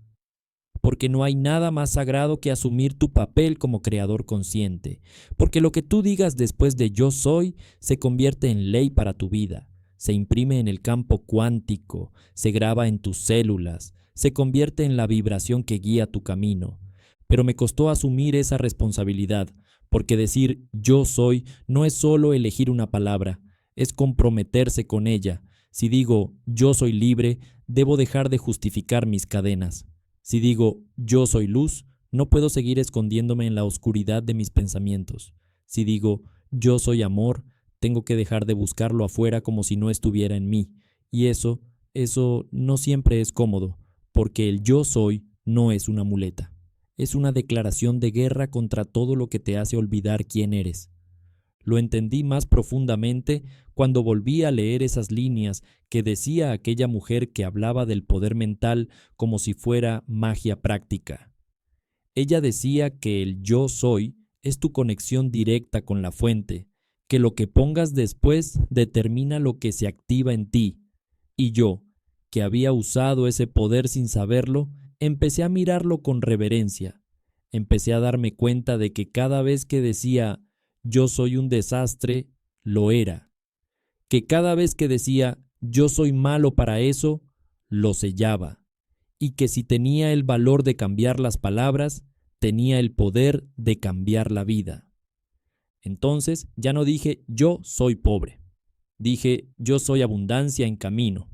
Porque no hay nada más sagrado que asumir tu papel como creador consciente, porque lo que tú digas después de yo soy se convierte en ley para tu vida, se imprime en el campo cuántico, se graba en tus células, se convierte en la vibración que guía tu camino. Pero me costó asumir esa responsabilidad, porque decir yo soy no es solo elegir una palabra, es comprometerse con ella. Si digo yo soy libre, debo dejar de justificar mis cadenas. Si digo yo soy luz, no puedo seguir escondiéndome en la oscuridad de mis pensamientos. Si digo yo soy amor, tengo que dejar de buscarlo afuera como si no estuviera en mí. Y eso no siempre es cómodo, porque el yo soy no es una muleta. Es una declaración de guerra contra todo lo que te hace olvidar quién eres. Lo entendí más profundamente cuando volví a leer esas líneas que decía aquella mujer que hablaba del poder mental como si fuera magia práctica. Ella decía que el yo soy es tu conexión directa con la fuente, que lo que pongas después determina lo que se activa en ti. Y yo, que había usado ese poder sin saberlo, empecé a mirarlo con reverencia. Empecé a darme cuenta de que cada vez que decía yo soy un desastre, lo era. Que cada vez que decía yo soy malo para eso, lo sellaba. Y que si tenía el valor de cambiar las palabras, tenía el poder de cambiar la vida. Entonces ya no dije yo soy pobre. Dije yo soy abundancia en camino.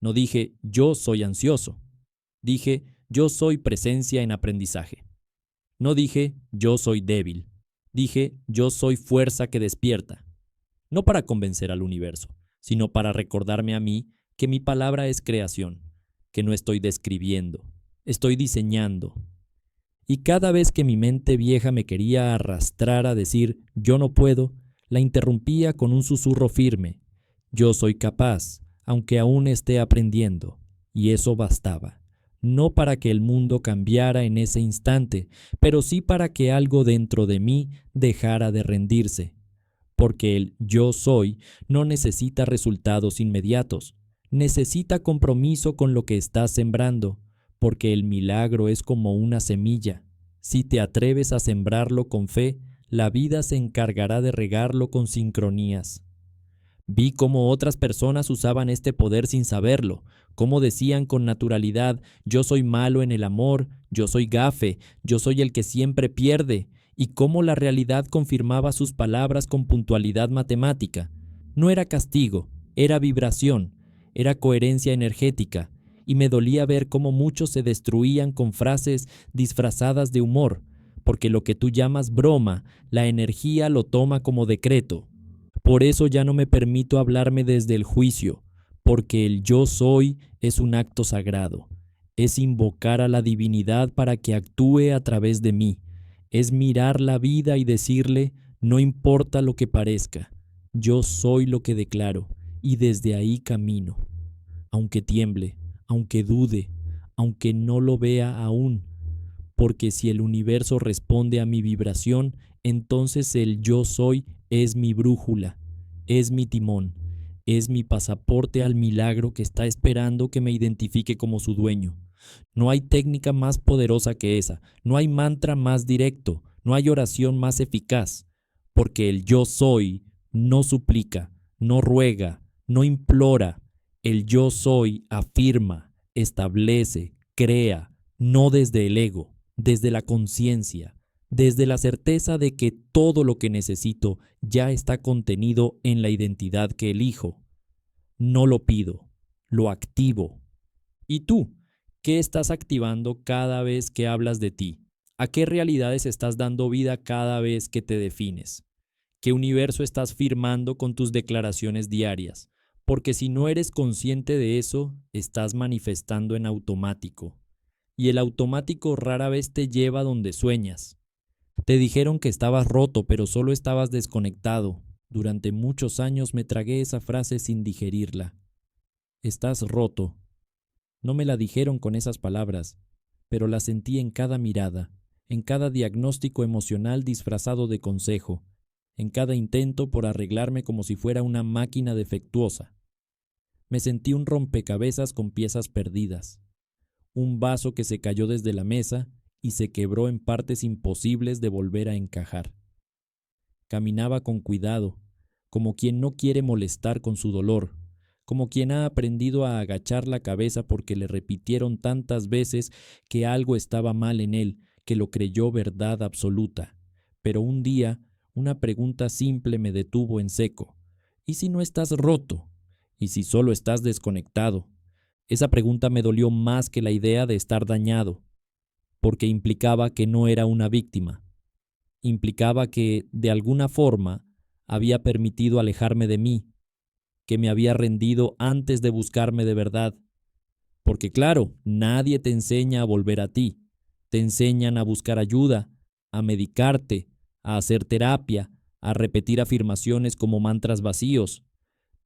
No dije yo soy ansioso. Dije yo soy presencia en aprendizaje. No dije yo soy débil. Dije yo soy fuerza que despierta. No para convencer al universo, sino para recordarme a mí que mi palabra es creación, que no estoy describiendo, estoy diseñando. Y cada vez que mi mente vieja me quería arrastrar a decir yo no puedo, la interrumpía con un susurro firme. Yo soy capaz, aunque aún esté aprendiendo. Y eso bastaba. No para que el mundo cambiara en ese instante, pero sí para que algo dentro de mí dejara de rendirse. Porque el yo soy no necesita resultados inmediatos, necesita compromiso con lo que estás sembrando, porque el milagro es como una semilla. Si te atreves a sembrarlo con fe, la vida se encargará de regarlo con sincronías. Vi cómo otras personas usaban este poder sin saberlo, cómo decían con naturalidad, yo soy malo en el amor, yo soy gafe, yo soy el que siempre pierde, y cómo la realidad confirmaba sus palabras con puntualidad matemática. No era castigo, era vibración, era coherencia energética, y me dolía ver cómo muchos se destruían con frases disfrazadas de humor, porque lo que tú llamas broma, la energía lo toma como decreto. Por eso ya no me permito hablarme desde el juicio, porque el yo soy es un acto sagrado. Es invocar a la divinidad para que actúe a través de mí. Es mirar la vida y decirle, no importa lo que parezca, yo soy lo que declaro, y desde ahí camino. Aunque tiemble, aunque dude, aunque no lo vea aún, porque si el universo responde a mi vibración, entonces el yo soy es mi brújula, es mi timón, es mi pasaporte al milagro que está esperando que me identifique como su dueño. No hay técnica más poderosa que esa, no hay mantra más directo, no hay oración más eficaz, porque el yo soy no suplica, no ruega, no implora. El yo soy afirma, establece, crea, no desde el ego, desde la conciencia, desde la certeza de que todo lo que necesito ya está contenido en la identidad que elijo. No lo pido, lo activo. ¿Y tú? ¿Qué estás activando cada vez que hablas de ti? ¿A qué realidades estás dando vida cada vez que te defines? ¿Qué universo estás firmando con tus declaraciones diarias? Porque si no eres consciente de eso, estás manifestando en automático. Y el automático rara vez te lleva donde sueñas. Te dijeron que estabas roto, pero solo estabas desconectado. Durante muchos años me tragué esa frase sin digerirla. Estás roto. No me la dijeron con esas palabras, pero la sentí en cada mirada, en cada diagnóstico emocional disfrazado de consejo, en cada intento por arreglarme como si fuera una máquina defectuosa. Me sentí un rompecabezas con piezas perdidas, un vaso que se cayó desde la mesa y se quebró en partes imposibles de volver a encajar. Caminaba con cuidado, como quien no quiere molestar con su dolor, como quien ha aprendido a agachar la cabeza porque le repitieron tantas veces que algo estaba mal en él, que lo creyó verdad absoluta. Pero un día, una pregunta simple me detuvo en seco. ¿Y si no estás roto? ¿Y si solo estás desconectado? Esa pregunta me dolió más que la idea de estar dañado, porque implicaba que no era una víctima. Implicaba que, de alguna forma, había permitido alejarme de mí, que me había rendido antes de buscarme de verdad. Porque claro, nadie te enseña a volver a ti. Te enseñan a buscar ayuda, a medicarte, a hacer terapia, a repetir afirmaciones como mantras vacíos,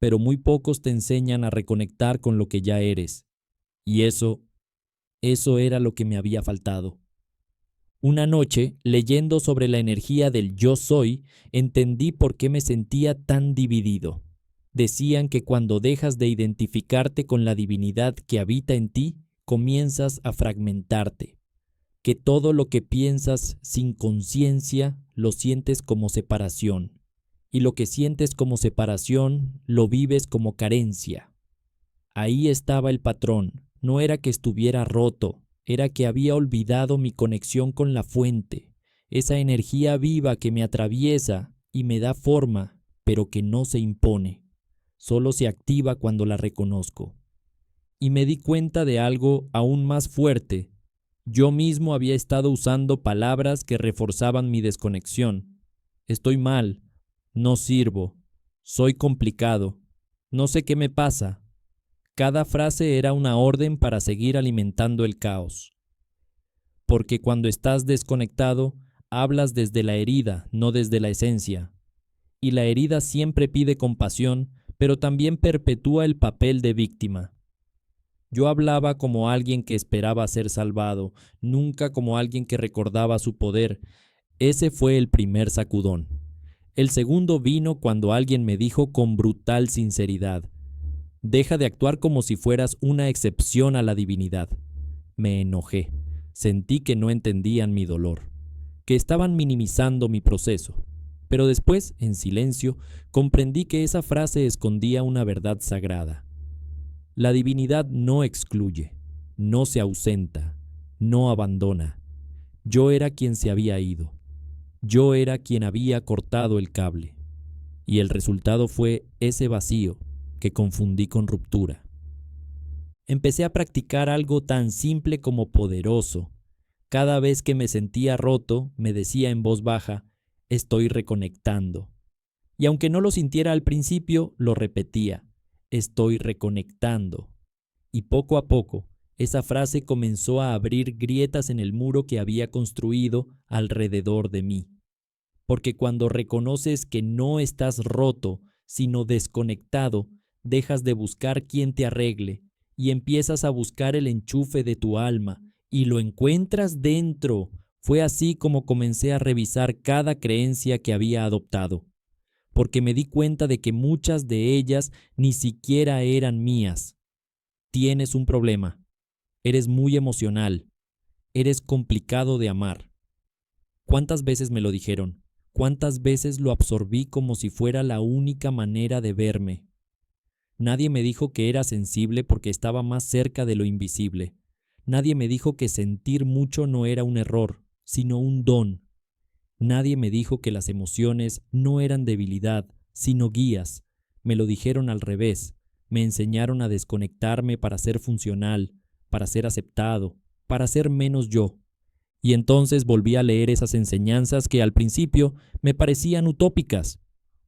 pero muy pocos te enseñan a reconectar con lo que ya eres. Y eso era lo que me había faltado. Una noche, leyendo sobre la energía del yo soy, entendí por qué me sentía tan dividido. Decían que cuando dejas de identificarte con la divinidad que habita en ti, comienzas a fragmentarte, que todo lo que piensas sin conciencia lo sientes como separación, y lo que sientes como separación lo vives como carencia. Ahí estaba el patrón, no era que estuviera roto, era que había olvidado mi conexión con la fuente, esa energía viva que me atraviesa y me da forma, pero que no se impone, solo se activa cuando la reconozco. Y me di cuenta de algo aún más fuerte. Yo mismo había estado usando palabras que reforzaban mi desconexión. Estoy mal, no sirvo, soy complicado, no sé qué me pasa. Cada frase era una orden para seguir alimentando el caos. Porque cuando estás desconectado, hablas desde la herida, no desde la esencia. Y la herida siempre pide compasión, pero también perpetúa el papel de víctima. Yo hablaba como alguien que esperaba ser salvado, nunca como alguien que recordaba su poder. Ese fue el primer sacudón. El segundo vino cuando alguien me dijo con brutal sinceridad: deja de actuar como si fueras una excepción a la divinidad. Me enojé. Sentí que no entendían mi dolor, que estaban minimizando mi proceso. Pero después, en silencio, comprendí que esa frase escondía una verdad sagrada. La divinidad no excluye, no se ausenta, no abandona. Yo era quien se había ido. Yo era quien había cortado el cable. Y el resultado fue ese vacío que confundí con ruptura. Empecé a practicar algo tan simple como poderoso. Cada vez que me sentía roto, me decía en voz baja: estoy reconectando. Y aunque no lo sintiera al principio, lo repetía: estoy reconectando. Y poco a poco, esa frase comenzó a abrir grietas en el muro que había construido alrededor de mí. Porque cuando reconoces que no estás roto, sino desconectado, dejas de buscar quien te arregle y empiezas a buscar el enchufe de tu alma y lo encuentras dentro. Fue así como comencé a revisar cada creencia que había adoptado, porque me di cuenta de que muchas de ellas ni siquiera eran mías. Tienes un problema. Eres muy emocional. Eres complicado de amar. ¿Cuántas veces me lo dijeron? ¿Cuántas veces lo absorbí como si fuera la única manera de verme? Nadie me dijo que era sensible porque estaba más cerca de lo invisible. Nadie me dijo que sentir mucho no era un error, sino un don. Nadie me dijo que las emociones no eran debilidad, sino guías. Me lo dijeron al revés. Me enseñaron a desconectarme para ser funcional, para ser aceptado, para ser menos yo. Y entonces volví a leer esas enseñanzas que al principio me parecían utópicas.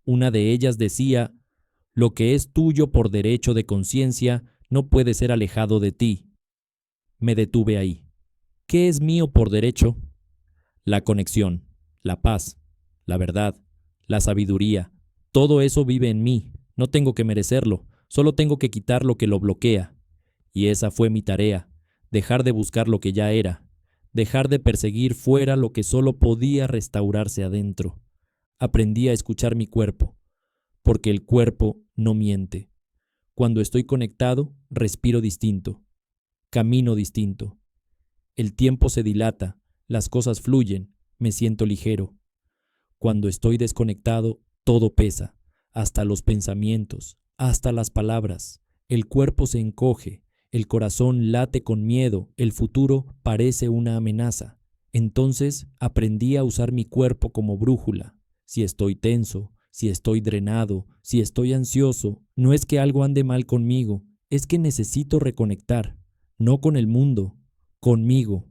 Una de ellas decía: lo que es tuyo por derecho de conciencia no puede ser alejado de ti. Me detuve ahí. ¿Qué es mío por derecho? La conexión, la paz, la verdad, la sabiduría. Todo eso vive en mí. No tengo que merecerlo, solo tengo que quitar lo que lo bloquea. Y esa fue mi tarea: dejar de buscar lo que ya era. Dejar de perseguir fuera lo que solo podía restaurarse adentro. Aprendí a escuchar mi cuerpo, porque el cuerpo no miente. Cuando estoy conectado, respiro distinto, camino distinto. El tiempo se dilata, las cosas fluyen, me siento ligero. Cuando estoy desconectado, todo pesa, hasta los pensamientos, hasta las palabras. El cuerpo se encoge. El corazón late con miedo, el futuro parece una amenaza. Entonces aprendí a usar mi cuerpo como brújula. Si estoy tenso, Si estoy drenado, si estoy ansioso, no es que algo ande mal conmigo, es que necesito reconectar, no con el mundo, conmigo.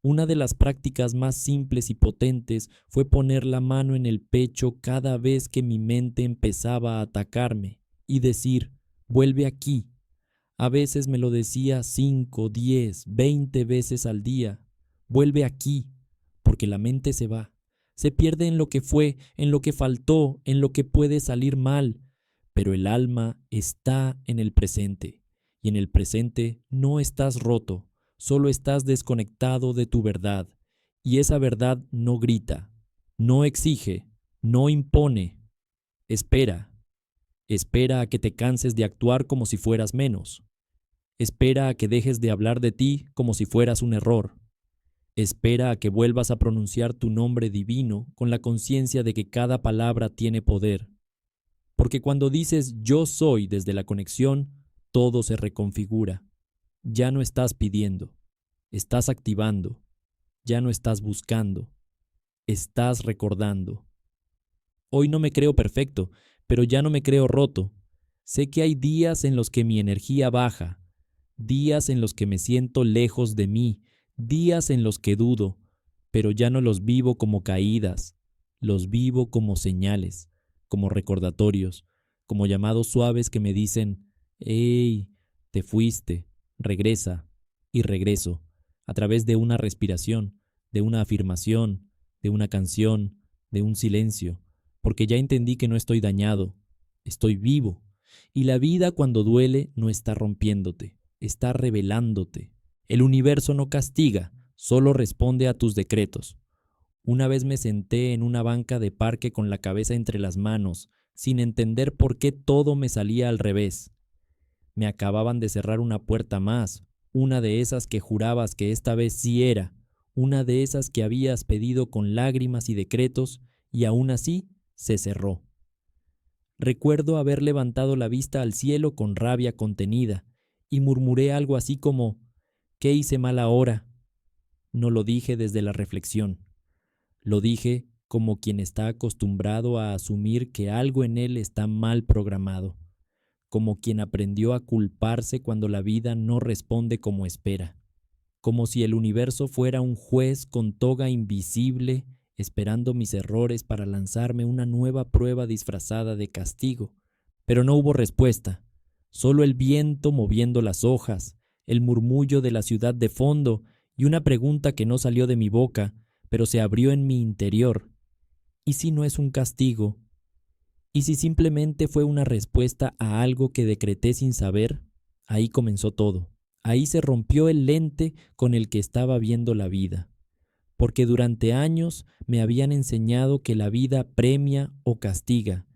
Una de las prácticas más simples y potentes fue poner la mano en el pecho cada vez que mi mente empezaba a atacarme y decir, vuelve aquí. A veces me lo decía 5, 10, 20 veces al día. Vuelve aquí, porque la mente se va. Se pierde en lo que fue, en lo que faltó, en lo que puede salir mal. Pero el alma está en el presente. Y en el presente no estás roto, solo estás desconectado de tu verdad. Y esa verdad no grita, no exige, no impone. Espera, espera a que te canses de actuar como si fueras menos. Espera a que dejes de hablar de ti como si fueras un error. Espera a que vuelvas a pronunciar tu nombre divino con la conciencia de que cada palabra tiene poder. Porque cuando dices yo soy desde la conexión, todo se reconfigura. Ya no estás pidiendo, estás activando. Ya no estás buscando, estás recordando. Hoy no me creo perfecto, pero ya no me creo roto. Sé que hay días en los que mi energía baja, días en los que me siento lejos de mí, días en los que dudo, pero ya no los vivo como caídas, los vivo como señales, como recordatorios, como llamados suaves que me dicen, «Hey, te fuiste, regresa», y regreso, a través de una respiración, de una afirmación, de una canción, de un silencio, porque ya entendí que no estoy dañado, estoy vivo, y la vida cuando duele no está rompiéndote, está revelándote. El universo no castiga, solo responde a tus decretos. Una vez me senté en una banca de parque con la cabeza entre las manos, sin entender por qué todo me salía al revés. Me acababan de cerrar una puerta más, una de esas que jurabas que esta vez sí era, una de esas que habías pedido con lágrimas y decretos, y aún así se cerró. Recuerdo haber levantado la vista al cielo con rabia contenida, y murmuré algo así como, «¿Qué hice mal ahora?». No lo dije desde la reflexión, lo dije como quien está acostumbrado a asumir que algo en él está mal programado, como quien aprendió a culparse cuando la vida no responde como espera, como si el universo fuera un juez con toga invisible esperando mis errores para lanzarme una nueva prueba disfrazada de castigo. Pero no hubo respuesta, solo el viento moviendo las hojas, el murmullo de la ciudad de fondo y una pregunta que no salió de mi boca, pero se abrió en mi interior. ¿Y si no es un castigo? ¿Y si simplemente fue una respuesta a algo que decreté sin saber? Ahí comenzó todo. Ahí se rompió el lente con el que estaba viendo la vida. Porque durante años me habían enseñado que la vida premia o castiga,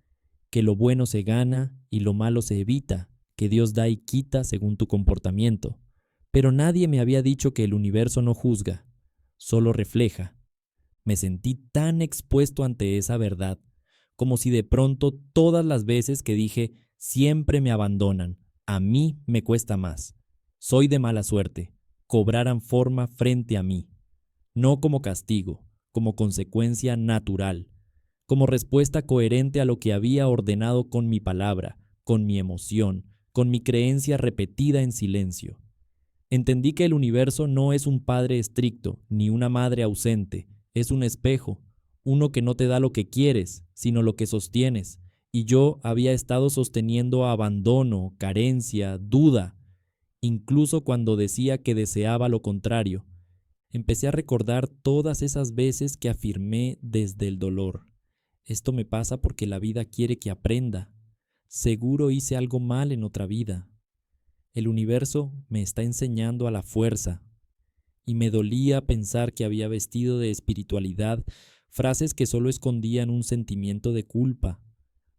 que lo bueno se gana y lo malo se evita, que Dios da y quita según tu comportamiento. Pero nadie me había dicho que el universo no juzga, solo refleja. Me sentí tan expuesto ante esa verdad, como si de pronto todas las veces que dije siempre me abandonan, a mí me cuesta más, soy de mala suerte, cobraran forma frente a mí, no como castigo, como consecuencia natural, como respuesta coherente a lo que había ordenado con mi palabra, con mi emoción, con mi creencia repetida en silencio. Entendí que el universo no es un padre estricto, ni una madre ausente, es un espejo, uno que no te da lo que quieres, sino lo que sostienes, y yo había estado sosteniendo abandono, carencia, duda, incluso cuando decía que deseaba lo contrario. Empecé a recordar todas esas veces que afirmé desde el dolor. Esto me pasa porque la vida quiere que aprenda. Seguro hice algo mal en otra vida. El universo me está enseñando a la fuerza. Y me dolía pensar que había vestido de espiritualidad frases que solo escondían un sentimiento de culpa,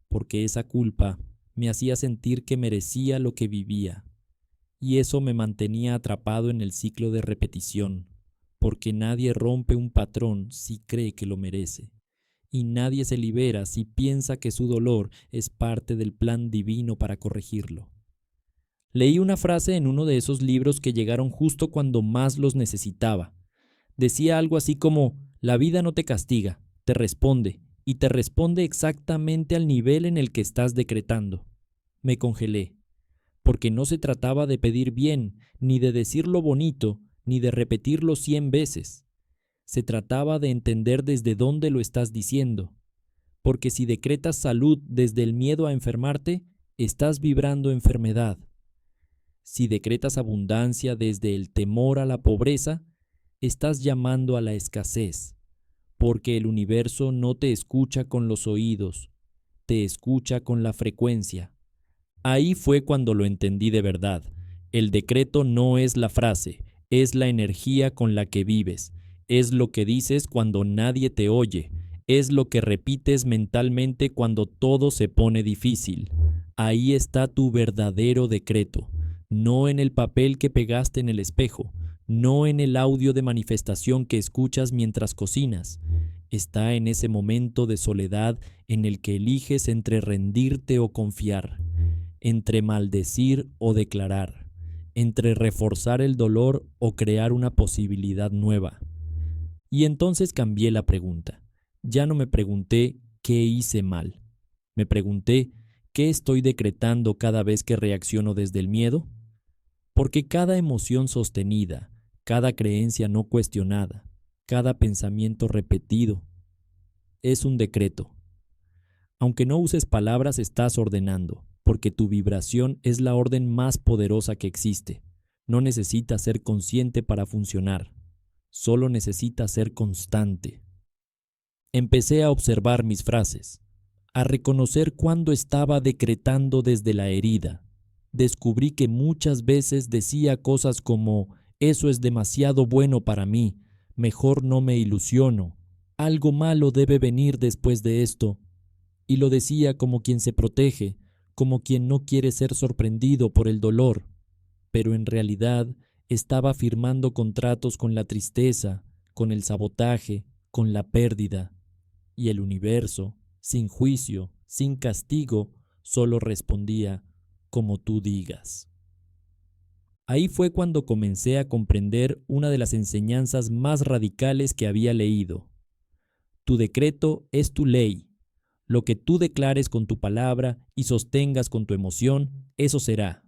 porque esa culpa me hacía sentir que merecía lo que vivía. Y eso me mantenía atrapado en el ciclo de repetición, porque nadie rompe un patrón si cree que lo merece. Y nadie se libera si piensa que su dolor es parte del plan divino para corregirlo. Leí una frase en uno de esos libros que llegaron justo cuando más los necesitaba. Decía algo así como, la vida no te castiga, te responde, y te responde exactamente al nivel en el que estás decretando. Me congelé, porque no se trataba de pedir bien, ni de decirlo bonito, ni de repetirlo 100 veces. Se trataba de entender desde dónde lo estás diciendo, porque si decretas salud desde el miedo a enfermarte, estás vibrando enfermedad. Si decretas abundancia desde el temor a la pobreza, estás llamando a la escasez, porque el universo no te escucha con los oídos, te escucha con la frecuencia. Ahí fue cuando lo entendí de verdad. El decreto no es la frase, es la energía con la que vives, es lo que dices cuando nadie te oye, es lo que repites mentalmente cuando todo se pone difícil. Ahí está tu verdadero decreto, no en el papel que pegaste en el espejo, no en el audio de manifestación que escuchas mientras cocinas. Está en ese momento de soledad en el que eliges entre rendirte o confiar, entre maldecir o declarar, entre reforzar el dolor o crear una posibilidad nueva. Y entonces cambié la pregunta. Ya no me pregunté qué hice mal. Me pregunté qué estoy decretando cada vez que reacciono desde el miedo. Porque cada emoción sostenida, cada creencia no cuestionada, cada pensamiento repetido, es un decreto. Aunque no uses palabras, estás ordenando, porque tu vibración es la orden más poderosa que existe. No necesitas ser consciente para funcionar, solo necesitas ser constante. Empecé a observar mis frases, a reconocer cuándo estaba decretando desde la herida. Descubrí que muchas veces decía cosas como, eso es demasiado bueno para mí, mejor no me ilusiono, algo malo debe venir después de esto. Y lo decía como quien se protege, como quien no quiere ser sorprendido por el dolor, pero en realidad estaba firmando contratos con la tristeza, con el sabotaje, con la pérdida. Y el universo, sin juicio, sin castigo, solo respondía, como tú digas. Ahí fue cuando comencé a comprender una de las enseñanzas más radicales que había leído. Tu decreto es tu ley. Lo que tú declares con tu palabra y sostengas con tu emoción, eso será.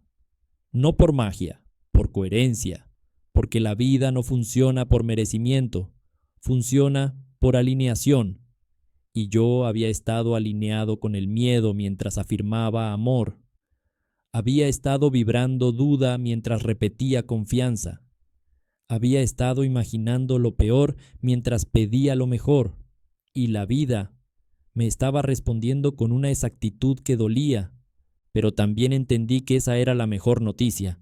No por magia, por coherencia, porque la vida no funciona por merecimiento, funciona por alineación. Y yo había estado alineado con el miedo mientras afirmaba amor. Había estado vibrando duda mientras repetía confianza. Había estado imaginando lo peor mientras pedía lo mejor. Y la vida me estaba respondiendo con una exactitud que dolía, pero también entendí que esa era la mejor noticia.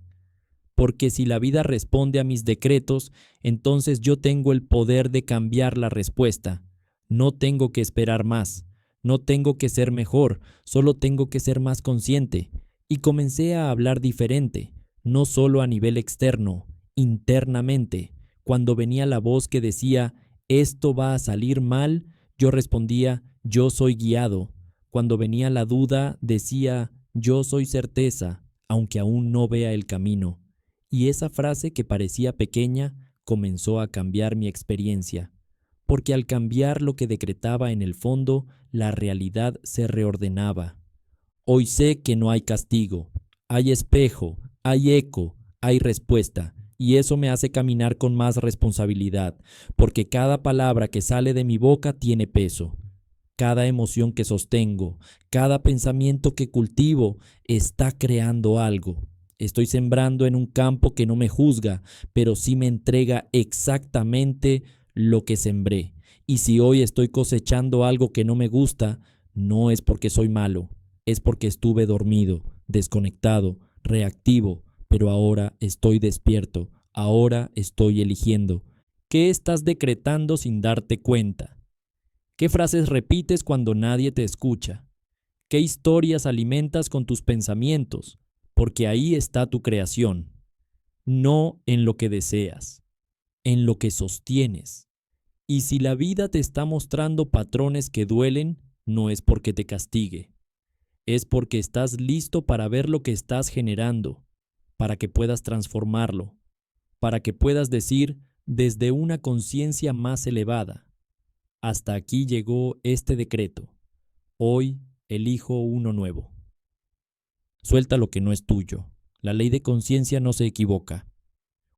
Porque si la vida responde a mis decretos, entonces yo tengo el poder de cambiar la respuesta. No tengo que esperar más, no tengo que ser mejor, solo tengo que ser más consciente. Y comencé a hablar diferente, no solo a nivel externo, internamente. Cuando venía la voz que decía, esto va a salir mal, yo respondía, yo soy guiado. Cuando venía la duda, decía, yo soy certeza, aunque aún no vea el camino. Y esa frase que parecía pequeña comenzó a cambiar mi experiencia, porque al cambiar lo que decretaba en el fondo, la realidad se reordenaba. Hoy sé que no hay castigo, hay espejo, hay eco, hay respuesta, y eso me hace caminar con más responsabilidad, porque cada palabra que sale de mi boca tiene peso. Cada emoción que sostengo, cada pensamiento que cultivo, está creando algo. Estoy sembrando en un campo que no me juzga, pero sí me entrega exactamente lo que sembré. Y si hoy estoy cosechando algo que no me gusta, no es porque soy malo, es porque estuve dormido, desconectado, reactivo, pero ahora estoy despierto, ahora estoy eligiendo. ¿Qué estás decretando sin darte cuenta? ¿Qué frases repites cuando nadie te escucha? ¿Qué historias alimentas con tus pensamientos? Porque ahí está tu creación, no en lo que deseas, en lo que sostienes. Y si la vida te está mostrando patrones que duelen, no es porque te castigue, es porque estás listo para ver lo que estás generando, para que puedas transformarlo, para que puedas decir desde una conciencia más elevada, Hasta aquí llegó este decreto. Hoy elijo uno nuevo. Suelta lo que no es tuyo. La ley de conciencia no se equivoca.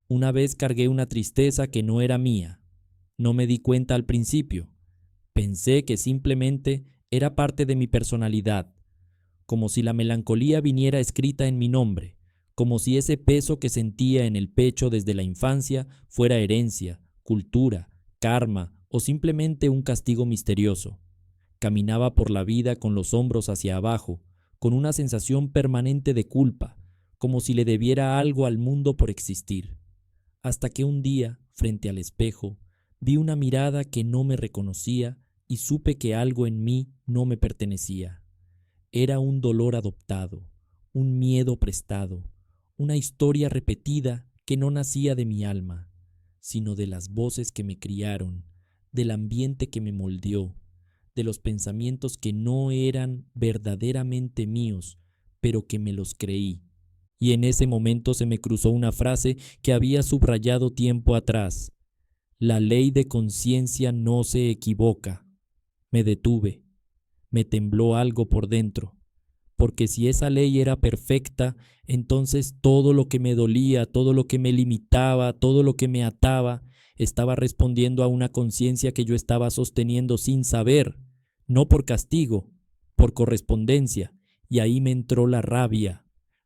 Una vez cargué una tristeza que no era mía. No me di cuenta al principio. Pensé que simplemente era parte de mi personalidad, como si la melancolía viniera escrita en mi nombre, como si ese peso que sentía en el pecho desde la infancia fuera herencia, cultura, karma o simplemente un castigo misterioso. Caminaba por la vida con los hombros hacia abajo, con una sensación permanente de culpa, como si le debiera algo al mundo por existir. Hasta que un día, frente al espejo, vi una mirada que no me reconocía y supe que algo en mí no me pertenecía. Era un dolor adoptado, un miedo prestado, una historia repetida que no nacía de mi alma, sino de las voces que me criaron, del ambiente que me moldeó, de los pensamientos que no eran verdaderamente míos, pero que me los creí. Y en ese momento se me cruzó una frase que había subrayado tiempo atrás. La ley de conciencia no se equivoca. Me detuve. Me tembló algo por dentro. Porque si esa ley era perfecta, entonces todo lo que me dolía, todo lo que me limitaba, todo lo que me ataba, estaba respondiendo a una conciencia que yo estaba sosteniendo sin saber, no por castigo, por correspondencia. Y ahí me entró la rabia,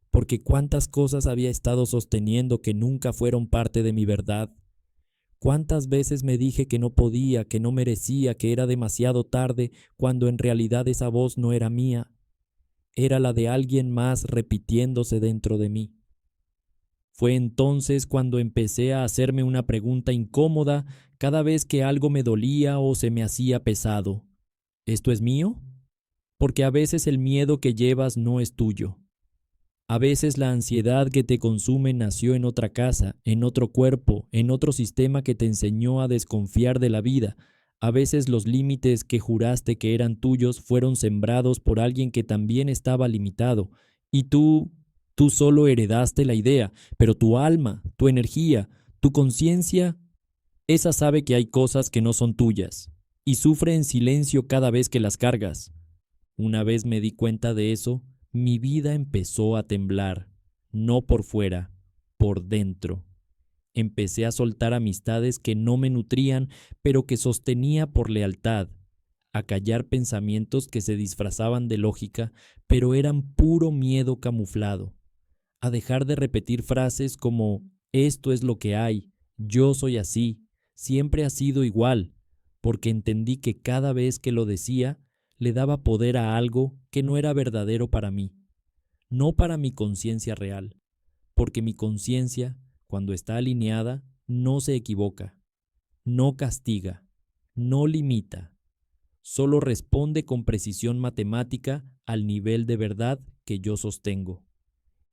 porque cuántas cosas había estado sosteniendo que nunca fueron parte de mi verdad. Cuántas veces me dije que no podía, que no merecía, que era demasiado tarde, cuando en realidad esa voz no era mía, era la de alguien más repitiéndose dentro de mí. Fue entonces cuando empecé a hacerme una pregunta incómoda cada vez que algo me dolía o se me hacía pesado. ¿Esto es mío? Porque a veces el miedo que llevas no es tuyo. A veces la ansiedad que te consume nació en otra casa, en otro cuerpo, en otro sistema que te enseñó a desconfiar de la vida. A veces los límites que juraste que eran tuyos fueron sembrados por alguien que también estaba limitado. Y tú solo heredaste la idea, pero tu alma, tu energía, tu conciencia, esa sabe que hay cosas que no son tuyas y sufre en silencio cada vez que las cargas. Una vez me di cuenta de eso, mi vida empezó a temblar, no por fuera, por dentro. Empecé a soltar amistades que no me nutrían, pero que sostenía por lealtad, a callar pensamientos que se disfrazaban de lógica, pero eran puro miedo camuflado, a dejar de repetir frases como esto es lo que hay, yo soy así, siempre ha sido igual, porque entendí que cada vez que lo decía, le daba poder a algo que no era verdadero para mí, no para mi conciencia real, porque mi conciencia, cuando está alineada, no se equivoca, no castiga, no limita, solo responde con precisión matemática al nivel de verdad que yo sostengo.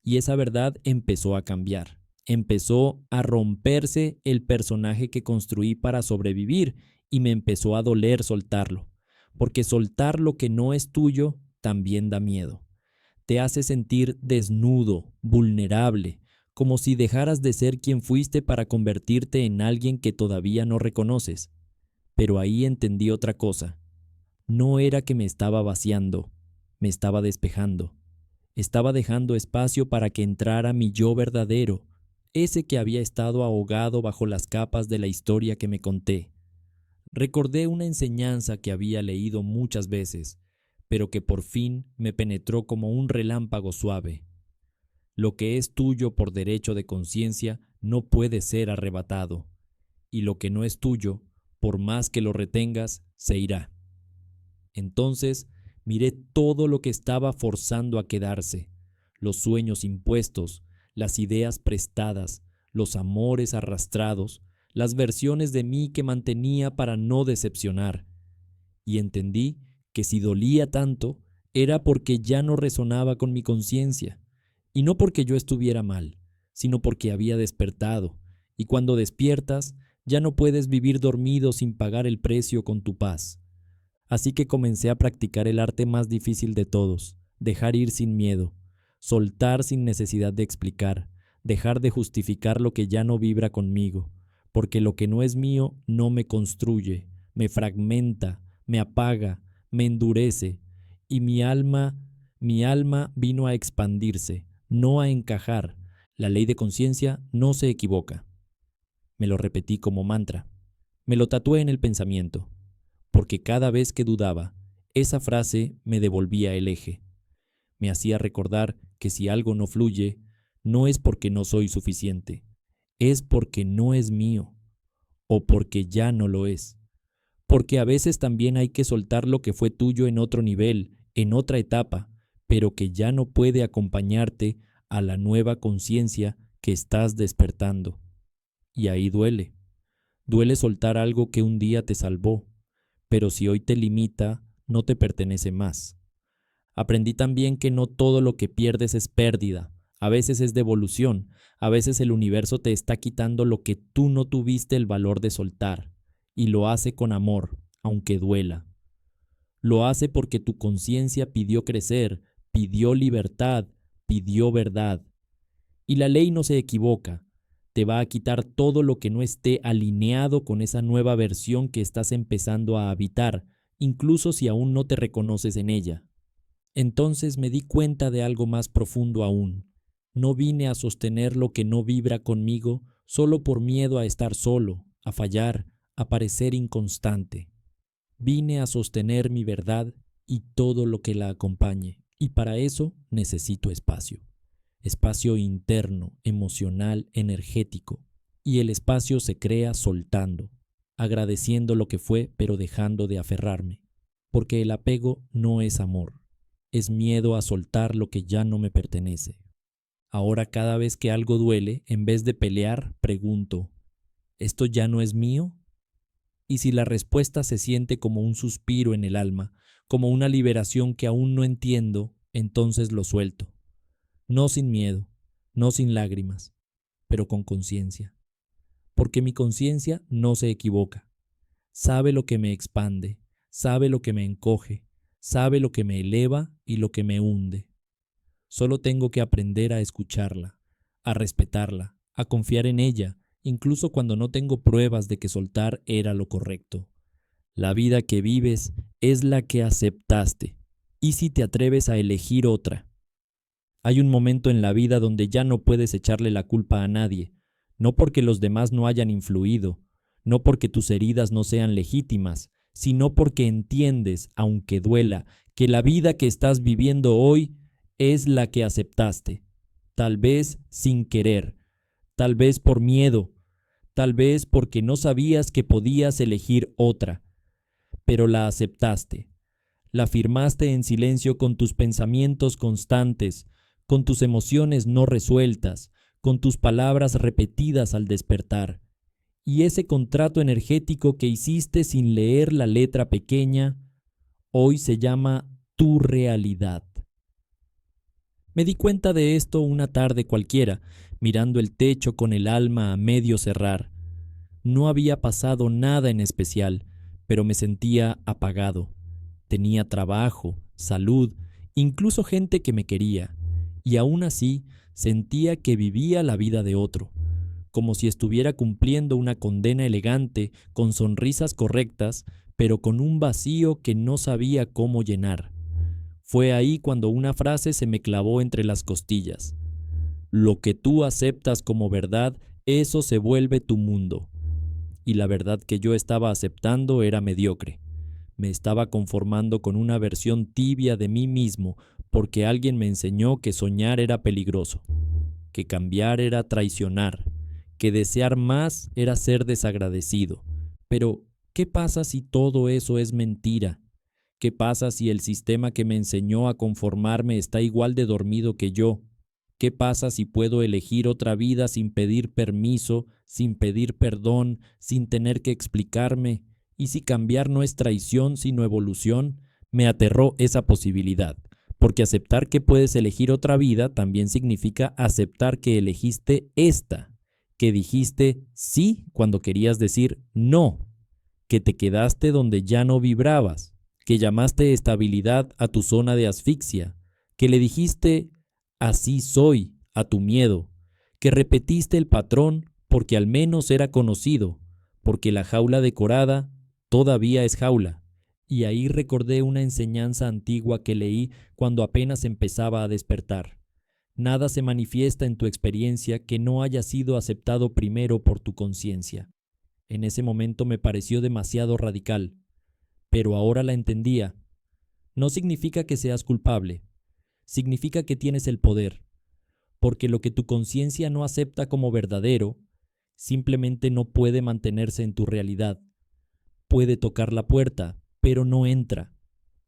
Y esa verdad empezó a cambiar. Empezó a romperse el personaje que construí para sobrevivir y me empezó a doler soltarlo. Porque soltar lo que no es tuyo también da miedo. Te hace sentir desnudo, vulnerable, como si dejaras de ser quien fuiste para convertirte en alguien que todavía no reconoces. Pero ahí entendí otra cosa. No era que me estaba vaciando, me estaba despejando. Estaba dejando espacio para que entrara mi yo verdadero, ese que había estado ahogado bajo las capas de la historia que me conté. Recordé una enseñanza que había leído muchas veces, pero que por fin me penetró como un relámpago suave. Lo que es tuyo por derecho de conciencia no puede ser arrebatado, y lo que no es tuyo, por más que lo retengas, se irá. Entonces miré todo lo que estaba forzando a quedarse, los sueños impuestos, las ideas prestadas, los amores arrastrados, las versiones de mí que mantenía para no decepcionar. Y entendí que si dolía tanto, era porque ya no resonaba con mi conciencia, y no porque yo estuviera mal, sino porque había despertado, y cuando despiertas, ya no puedes vivir dormido sin pagar el precio con tu paz. Así que comencé a practicar el arte más difícil de todos, dejar ir sin miedo, soltar sin necesidad de explicar, dejar de justificar lo que ya no vibra conmigo, porque lo que no es mío no me construye, me fragmenta, me apaga, me endurece, y mi alma vino a expandirse, no a encajar. La ley de conciencia no se equivoca. Me lo repetí como mantra. Me lo tatué en el pensamiento, porque cada vez que dudaba, esa frase me devolvía el eje. Me hacía recordar que si algo no fluye, no es porque no soy suficiente, es porque no es mío, o porque ya no lo es. Porque a veces también hay que soltar lo que fue tuyo en otro nivel, en otra etapa, pero que ya no puede acompañarte a la nueva conciencia que estás despertando. Y ahí duele. Duele soltar algo que un día te salvó, pero si hoy te limita, no te pertenece más. Aprendí también que no todo lo que pierdes es pérdida. A veces es devolución. A veces el universo te está quitando lo que tú no tuviste el valor de soltar. Y lo hace con amor, aunque duela. Lo hace porque tu conciencia pidió crecer, pidió libertad, pidió verdad. Y la ley no se equivoca. Te va a quitar todo lo que no esté alineado con esa nueva versión que estás empezando a habitar, incluso si aún no te reconoces en ella. Entonces me di cuenta de algo más profundo aún. No vine a sostener lo que no vibra conmigo solo por miedo a estar solo, a fallar, a parecer inconstante. Vine a sostener mi verdad y todo lo que la acompañe, y para eso necesito espacio. Espacio interno, emocional, energético. Y el espacio se crea soltando, agradeciendo lo que fue, pero dejando de aferrarme. Porque el apego no es amor, es miedo a soltar lo que ya no me pertenece. Ahora cada vez que algo duele, en vez de pelear, pregunto, ¿esto ya no es mío? Y si la respuesta se siente como un suspiro en el alma, como una liberación que aún no entiendo, entonces lo suelto. No sin miedo, no sin lágrimas, pero con conciencia. Porque mi conciencia no se equivoca. Sabe lo que me expande, sabe lo que me encoge, sabe lo que me eleva y lo que me hunde. Solo tengo que aprender a escucharla, a respetarla, a confiar en ella, incluso cuando no tengo pruebas de que soltar era lo correcto. La vida que vives es la que aceptaste. ¿Y si te atreves a elegir otra? Hay un momento en la vida donde ya no puedes echarle la culpa a nadie, no porque los demás no hayan influido, no porque tus heridas no sean legítimas, sino porque entiendes, aunque duela, que la vida que estás viviendo hoy es la que aceptaste, tal vez sin querer, tal vez por miedo, tal vez porque no sabías que podías elegir otra, pero la aceptaste. La firmaste en silencio con tus pensamientos constantes, con tus emociones no resueltas, con tus palabras repetidas al despertar. Y ese contrato energético que hiciste sin leer la letra pequeña, hoy se llama tu realidad. Me di cuenta de esto una tarde cualquiera, mirando el techo con el alma a medio cerrar. No había pasado nada en especial, pero me sentía apagado. Tenía trabajo, salud, incluso gente que me quería, y aún así sentía que vivía la vida de otro, como si estuviera cumpliendo una condena elegante, con sonrisas correctas, pero con un vacío que no sabía cómo llenar. Fue ahí cuando una frase se me clavó entre las costillas. Lo que tú aceptas como verdad, eso se vuelve tu mundo. Y la verdad que yo estaba aceptando era mediocre. Me estaba conformando con una versión tibia de mí mismo porque alguien me enseñó que soñar era peligroso, que cambiar era traicionar, que desear más era ser desagradecido. Pero, ¿qué pasa si todo eso es mentira? ¿Qué pasa si el sistema que me enseñó a conformarme está igual de dormido que yo? ¿Qué pasa si puedo elegir otra vida sin pedir permiso, sin pedir perdón, sin tener que explicarme? ¿Y si cambiar no es traición sino evolución? Me aterró esa posibilidad, porque aceptar que puedes elegir otra vida también significa aceptar que elegiste esta, que dijiste sí cuando querías decir no, que te quedaste donde ya no vibrabas, que llamaste estabilidad a tu zona de asfixia, que le dijiste así soy a tu miedo, que repetiste el patrón porque al menos era conocido, porque la jaula decorada todavía es jaula. Y ahí recordé una enseñanza antigua que leí cuando apenas empezaba a despertar. Nada se manifiesta en tu experiencia que no haya sido aceptado primero por tu conciencia. En ese momento me pareció demasiado radical, pero ahora la entendía. No significa que seas culpable, significa que tienes el poder, porque lo que tu conciencia no acepta como verdadero, simplemente no puede mantenerse en tu realidad. Puede tocar la puerta, pero no entra.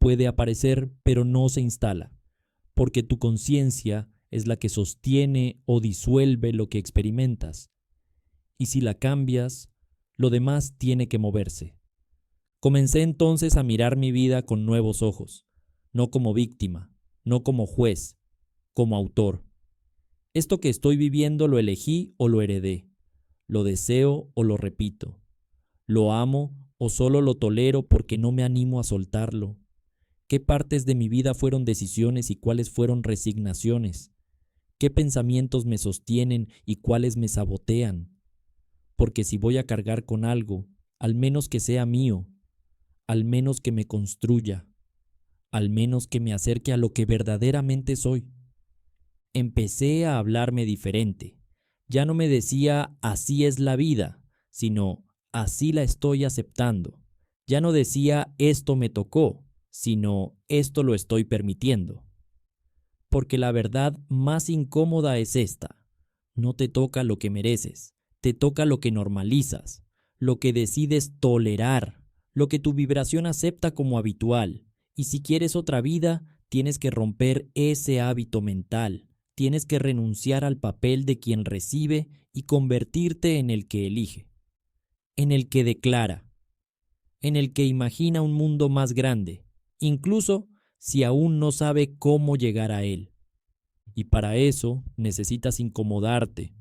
Puede aparecer, pero no se instala, porque tu conciencia es la que sostiene o disuelve lo que experimentas. Y si la cambias, lo demás tiene que moverse. Comencé entonces a mirar mi vida con nuevos ojos, no como víctima, no como juez, como autor. Esto que estoy viviendo lo elegí o lo heredé, lo deseo o lo repito, lo amo o solo lo tolero porque no me animo a soltarlo. ¿Qué partes de mi vida fueron decisiones y cuáles fueron resignaciones? ¿Qué pensamientos me sostienen y cuáles me sabotean? Porque si voy a cargar con algo, al menos que sea mío, al menos que me construya, al menos que me acerque a lo que verdaderamente soy. Empecé a hablarme diferente. Ya no me decía así es la vida, sino así la estoy aceptando. Ya no decía esto me tocó, sino esto lo estoy permitiendo. Porque la verdad más incómoda es esta: no te toca lo que mereces, te toca lo que normalizas, lo que decides tolerar, lo que tu vibración acepta como habitual. Y si quieres otra vida, tienes que romper ese hábito mental, tienes que renunciar al papel de quien recibe y convertirte en el que elige, en el que declara, en el que imagina un mundo más grande, incluso si aún no sabe cómo llegar a él. Y para eso necesitas incomodarte,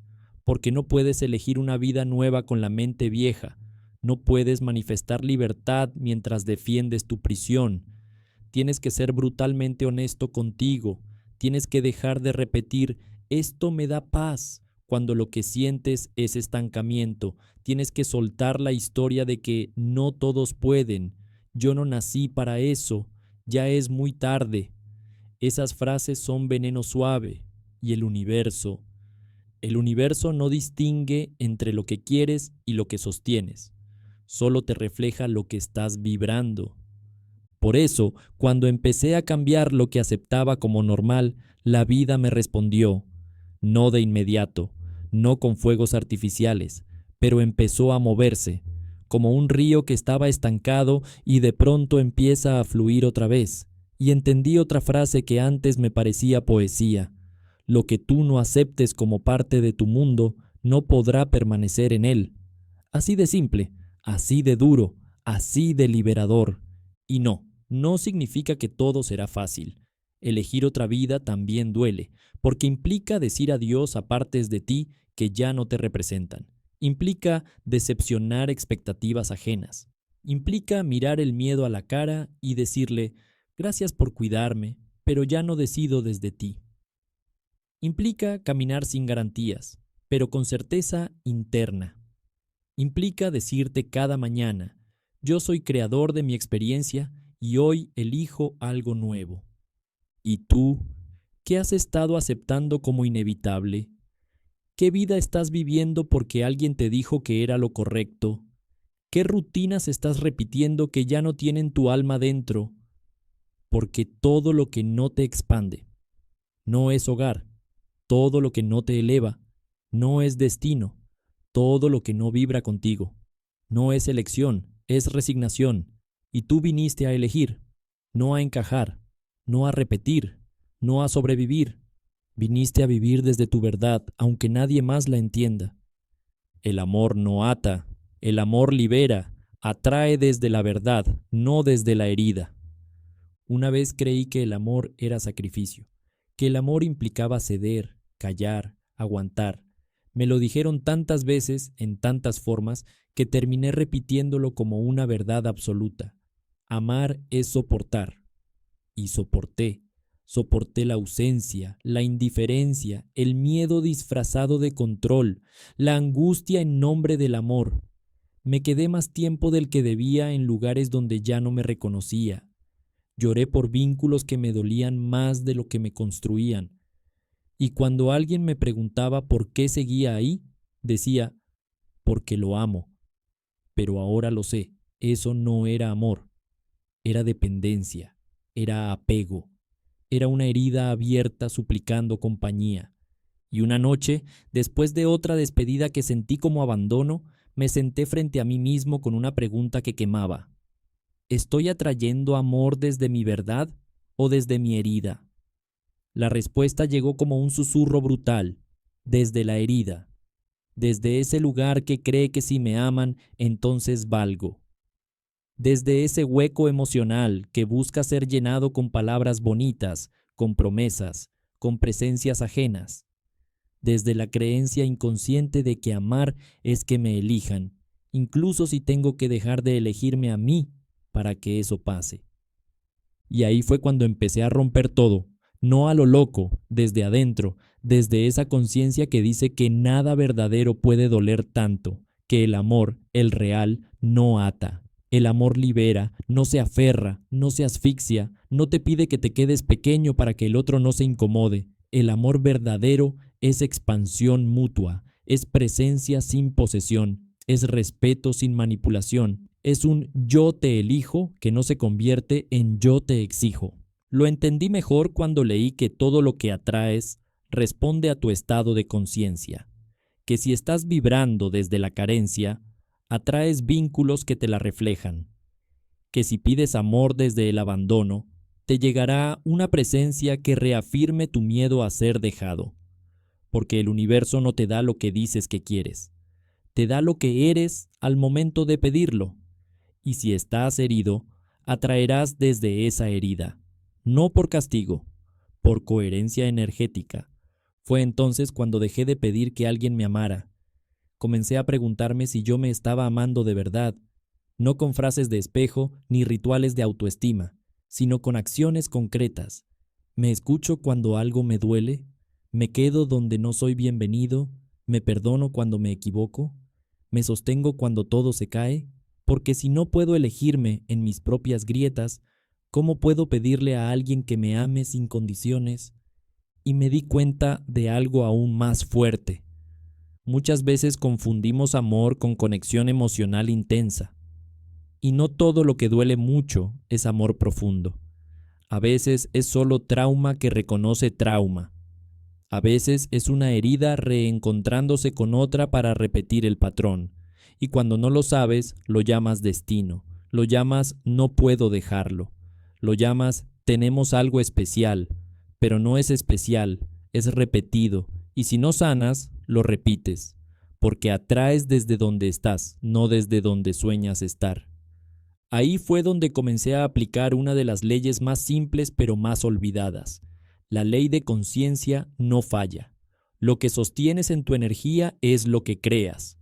porque no puedes elegir una vida nueva con la mente vieja, no puedes manifestar libertad mientras defiendes tu prisión. Tienes que ser brutalmente honesto contigo, tienes que dejar de repetir esto me da paz cuando lo que sientes es estancamiento. Tienes que soltar la historia de que no todos pueden, yo no nací para eso, ya es muy tarde. Esas frases son veneno suave y el universo no distingue entre lo que quieres y lo que sostienes, solo te refleja lo que estás vibrando. Por eso, cuando empecé a cambiar lo que aceptaba como normal, la vida me respondió, no de inmediato, no con fuegos artificiales, pero empezó a moverse, como un río que estaba estancado y de pronto empieza a fluir otra vez. Y entendí otra frase que antes me parecía poesía: lo que tú no aceptes como parte de tu mundo no podrá permanecer en él. Así de simple, así de duro, así de liberador. Y no significa que todo será fácil. Elegir otra vida también duele, porque implica decir adiós a partes de ti que ya no te representan. Implica decepcionar expectativas ajenas. Implica mirar el miedo a la cara y decirle, gracias por cuidarme, pero ya no decido desde ti. Implica caminar sin garantías, pero con certeza interna. Implica decirte cada mañana, yo soy creador de mi experiencia y hoy elijo algo nuevo. ¿Y tú? ¿Qué has estado aceptando como inevitable? ¿Qué vida estás viviendo porque alguien te dijo que era lo correcto? ¿Qué rutinas estás repitiendo que ya no tienen tu alma dentro? Porque todo lo que no te expande no es hogar, todo lo que no te eleva no es destino, todo lo que no vibra contigo no es elección, es resignación. Y tú viniste a elegir, no a encajar, no a repetir, no a sobrevivir. Viniste a vivir desde tu verdad, aunque nadie más la entienda. El amor no ata, el amor libera, atrae desde la verdad, no desde la herida. Una vez creí que el amor era sacrificio, que el amor implicaba ceder, callar, aguantar. Me lo dijeron tantas veces, en tantas formas, que terminé repitiéndolo como una verdad absoluta. Amar es soportar. Y soporté la ausencia, la indiferencia, el miedo disfrazado de control, la angustia en nombre del amor. Me quedé más tiempo del que debía en lugares donde ya no me reconocía. Lloré por vínculos que me dolían más de lo que me construían. Y cuando alguien me preguntaba por qué seguía ahí, decía, porque lo amo. Pero ahora lo sé, eso no era amor, era dependencia, era apego, era una herida abierta suplicando compañía. Y una noche, después de otra despedida que sentí como abandono, me senté frente a mí mismo con una pregunta que quemaba. ¿Estoy atrayendo amor desde mi verdad o desde mi herida? La respuesta llegó como un susurro brutal, desde la herida, desde ese lugar que cree que si me aman, entonces valgo, desde ese hueco emocional que busca ser llenado con palabras bonitas, con promesas, con presencias ajenas, desde la creencia inconsciente de que amar es que me elijan, incluso si tengo que dejar de elegirme a mí para que eso pase. Y ahí fue cuando empecé a romper todo, no a lo loco, desde adentro, desde esa conciencia que dice que nada verdadero puede doler tanto, que el amor, el real, no ata. El amor libera, no se aferra, no se asfixia, no te pide que te quedes pequeño para que el otro no se incomode. El amor verdadero es expansión mutua, es presencia sin posesión, es respeto sin manipulación, es un yo te elijo que no se convierte en yo te exijo. Lo entendí mejor cuando leí que todo lo que atraes responde a tu estado de conciencia, que si estás vibrando desde la carencia, atraes vínculos que te la reflejan, que si pides amor desde el abandono, te llegará una presencia que reafirme tu miedo a ser dejado, porque el universo no te da lo que dices que quieres, te da lo que eres al momento de pedirlo, y si estás herido, atraerás desde esa herida, no por castigo, por coherencia energética. Fue entonces cuando dejé de pedir que alguien me amara. Comencé a preguntarme si yo me estaba amando de verdad, no con frases de espejo ni rituales de autoestima, sino con acciones concretas. ¿Me escucho cuando algo me duele? ¿Me quedo donde no soy bienvenido? ¿Me perdono cuando me equivoco? ¿Me sostengo cuando todo se cae? Porque si no puedo elegirme en mis propias grietas, ¿cómo puedo pedirle a alguien que me ame sin condiciones? Y me di cuenta de algo aún más fuerte. Muchas veces confundimos amor con conexión emocional intensa. Y no todo lo que duele mucho es amor profundo. A veces es solo trauma que reconoce trauma. A veces es una herida reencontrándose con otra para repetir el patrón. Y cuando no lo sabes, lo llamas destino. Lo llamas no puedo dejarlo. Lo llamas tenemos algo especial. Pero no es especial, es repetido. Y si no sanas, lo repites. Porque atraes desde donde estás, no desde donde sueñas estar. Ahí fue donde comencé a aplicar una de las leyes más simples pero más olvidadas. La ley de conciencia no falla. Lo que sostienes en tu energía es lo que creas.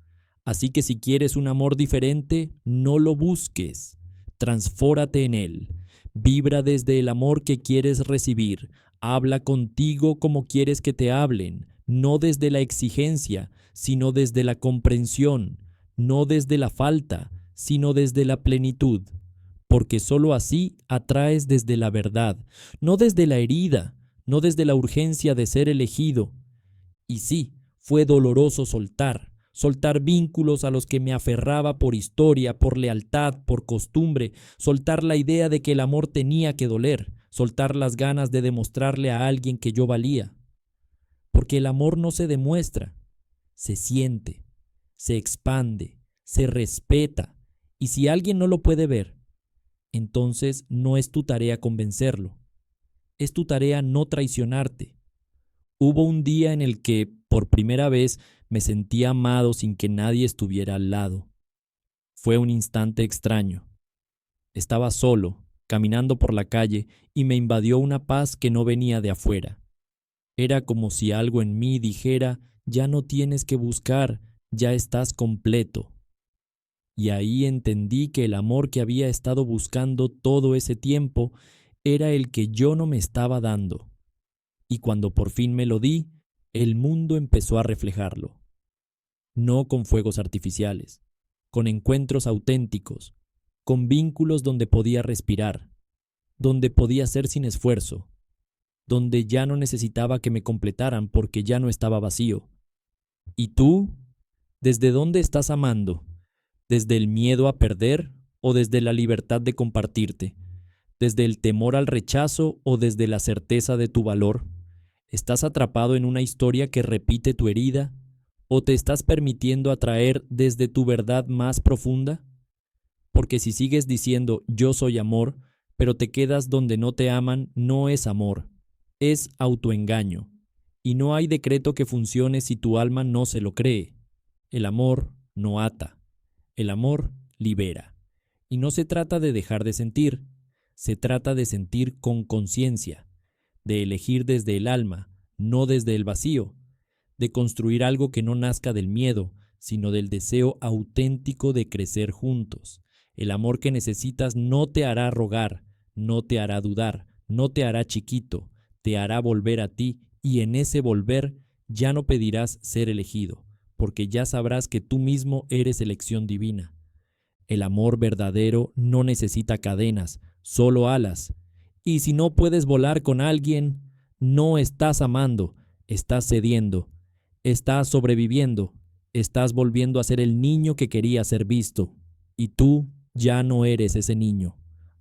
Así que si quieres un amor diferente, no lo busques. Transfórate en él. Vibra desde el amor que quieres recibir. Habla contigo como quieres que te hablen, no desde la exigencia, sino desde la comprensión, no desde la falta, sino desde la plenitud, porque sólo así atraes desde la verdad, no desde la herida, no desde la urgencia de ser elegido. Y sí, fue doloroso soltar vínculos a los que me aferraba por historia, por lealtad, por costumbre, soltar la idea de que el amor tenía que doler, soltar las ganas de demostrarle a alguien que yo valía. Porque el amor no se demuestra, se siente, se expande, se respeta. Y si alguien no lo puede ver, entonces no es tu tarea convencerlo. Es tu tarea no traicionarte. Hubo un día en el que, por primera vez, me sentí amado sin que nadie estuviera al lado. Fue un instante extraño. Estaba solo, caminando por la calle, y me invadió una paz que no venía de afuera. Era como si algo en mí dijera, ya no tienes que buscar, ya estás completo. Y ahí entendí que el amor que había estado buscando todo ese tiempo era el que yo no me estaba dando. Y cuando por fin me lo di, el mundo empezó a reflejarlo. No con fuegos artificiales, con encuentros auténticos, con vínculos donde podía respirar, donde podía ser sin esfuerzo, donde ya no necesitaba que me completaran porque ya no estaba vacío. ¿Y tú? ¿Desde dónde estás amando? ¿Desde el miedo a perder o desde la libertad de compartirte? ¿Desde el temor al rechazo o desde la certeza de tu valor? ¿Estás atrapado en una historia que repite tu herida o te estás permitiendo atraer desde tu verdad más profunda? Porque si sigues diciendo yo soy amor, pero te quedas donde no te aman, no es amor, es autoengaño. Y no hay decreto que funcione si tu alma no se lo cree. El amor no ata, el amor libera. Y no se trata de dejar de sentir, se trata de sentir con conciencia, de elegir desde el alma, no desde el vacío, de construir algo que no nazca del miedo, sino del deseo auténtico de crecer juntos. El amor que necesitas no te hará rogar, no te hará dudar, no te hará chiquito, te hará volver a ti y en ese volver ya no pedirás ser elegido, porque ya sabrás que tú mismo eres elección divina. El amor verdadero no necesita cadenas, solo alas. Y si no puedes volar con alguien, no estás amando, estás cediendo, estás sobreviviendo, estás volviendo a ser el niño que quería ser visto. Y tú ya no eres ese niño.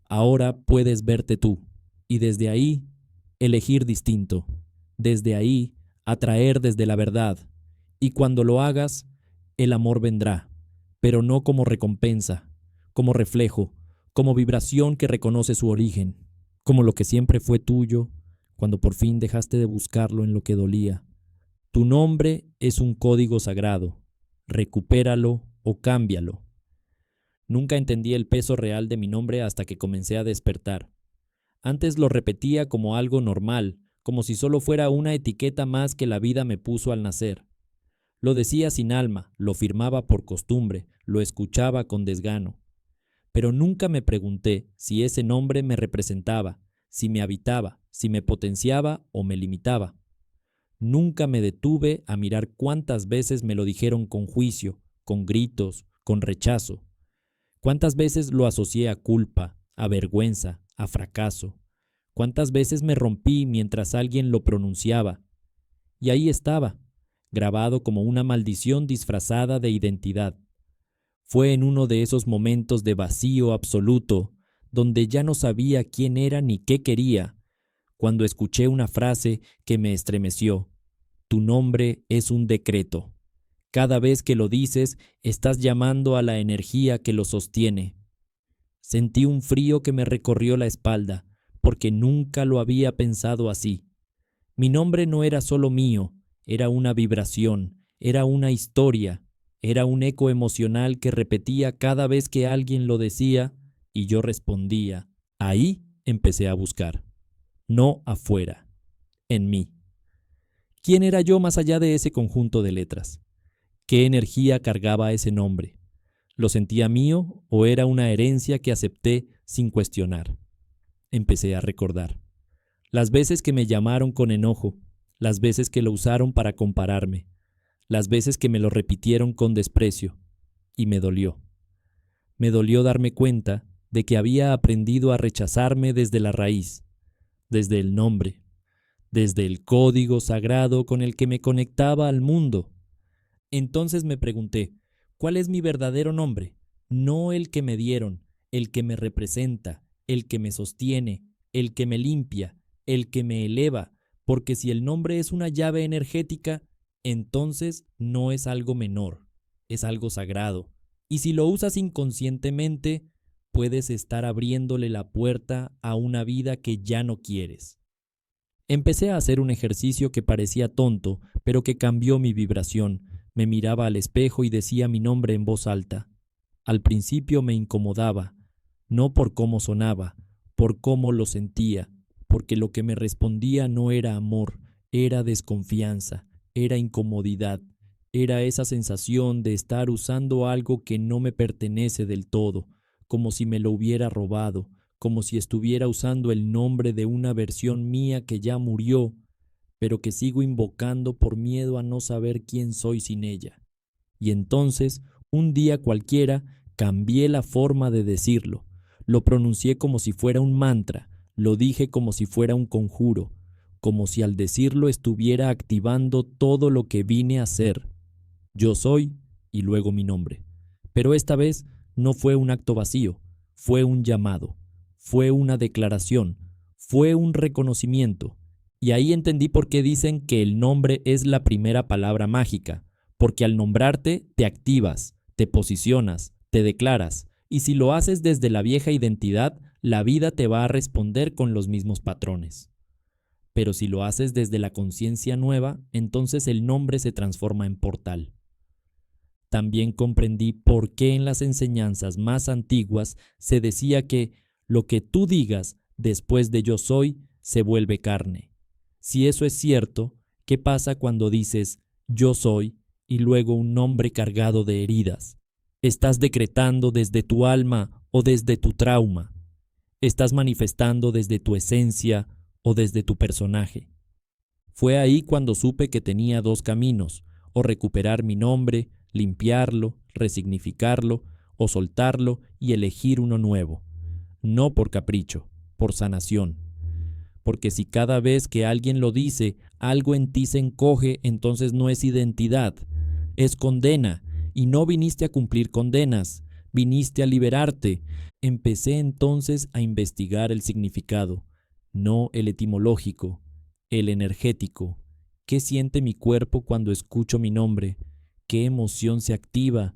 Ahora puedes verte tú. Y desde ahí, elegir distinto. Desde ahí, atraer desde la verdad. Y cuando lo hagas, el amor vendrá, pero no como recompensa, como reflejo, como vibración que reconoce su origen, como lo que siempre fue tuyo, cuando por fin dejaste de buscarlo en lo que dolía. Tu nombre es un código sagrado. Recupéralo o cámbialo. Nunca entendí el peso real de mi nombre hasta que comencé a despertar. Antes lo repetía como algo normal, como si solo fuera una etiqueta más que la vida me puso al nacer. Lo decía sin alma, lo firmaba por costumbre, lo escuchaba con desgano. Pero nunca me pregunté si ese nombre me representaba, si me habitaba, si me potenciaba o me limitaba. Nunca me detuve a mirar cuántas veces me lo dijeron con juicio, con gritos, con rechazo. Cuántas veces lo asocié a culpa, a vergüenza, a fracaso. Cuántas veces me rompí mientras alguien lo pronunciaba. Y ahí estaba, grabado como una maldición disfrazada de identidad. Fue en uno de esos momentos de vacío absoluto, donde ya no sabía quién era ni qué quería, cuando escuché una frase que me estremeció. Tu nombre es un decreto. Cada vez que lo dices, estás llamando a la energía que lo sostiene. Sentí un frío que me recorrió la espalda, porque nunca lo había pensado así. Mi nombre no era solo mío, era una vibración, era una historia, era un eco emocional que repetía cada vez que alguien lo decía y yo respondía. Ahí empecé a buscar, no afuera, en mí. ¿Quién era yo más allá de ese conjunto de letras? ¿Qué energía cargaba ese nombre? ¿Lo sentía mío o era una herencia que acepté sin cuestionar? Empecé a recordar. Las veces que me llamaron con enojo, las veces que lo usaron para compararme, las veces que me lo repitieron con desprecio, y me dolió. Me dolió darme cuenta de que había aprendido a rechazarme desde la raíz, desde el nombre, desde el código sagrado con el que me conectaba al mundo. Entonces me pregunté, ¿cuál es mi verdadero nombre? No el que me dieron, el que me representa, el que me sostiene, el que me limpia, el que me eleva, porque si el nombre es una llave energética, entonces no es algo menor, es algo sagrado. Y si lo usas inconscientemente, puedes estar abriéndole la puerta a una vida que ya no quieres. Empecé a hacer un ejercicio que parecía tonto, pero que cambió mi vibración. Me miraba al espejo y decía mi nombre en voz alta. Al principio me incomodaba, no por cómo sonaba, por cómo lo sentía, porque lo que me respondía no era amor, era desconfianza, era incomodidad, era esa sensación de estar usando algo que no me pertenece del todo, como si me lo hubiera robado, como si estuviera usando el nombre de una versión mía que ya murió, pero que sigo invocando por miedo a no saber quién soy sin ella. Y entonces Un día cualquiera cambié la forma de decirlo. Lo pronuncié como si fuera un mantra, lo dije como si fuera un conjuro, como si al decirlo estuviera activando todo lo que vine a ser. Yo soy y luego mi nombre. Pero esta vez no fue un acto vacío, fue un llamado, fue una declaración, fue un reconocimiento. Y ahí entendí por qué dicen que el nombre es la primera palabra mágica, porque al nombrarte te activas, te posicionas, te declaras, y si lo haces desde la vieja identidad, la vida te va a responder con los mismos patrones. Pero si lo haces desde la conciencia nueva, entonces el nombre se transforma en portal. También comprendí por qué en las enseñanzas más antiguas se decía que lo que tú digas después de yo soy se vuelve carne. Si eso es cierto, ¿qué pasa cuando dices yo soy y luego un nombre cargado de heridas? Estás decretando desde tu alma o desde tu trauma. Estás manifestando desde tu esencia o desde tu personaje. Fue ahí cuando supe que tenía dos caminos, o recuperar mi nombre, limpiarlo, resignificarlo, o soltarlo y elegir uno nuevo. No por capricho, por sanación. Porque si cada vez que alguien lo dice, algo en ti se encoge, entonces no es identidad, es condena, y no viniste a cumplir condenas, viniste a liberarte. Empecé entonces a investigar el significado, no el etimológico, el energético. ¿Qué siente mi cuerpo cuando escucho mi nombre? ¿Qué emoción se activa?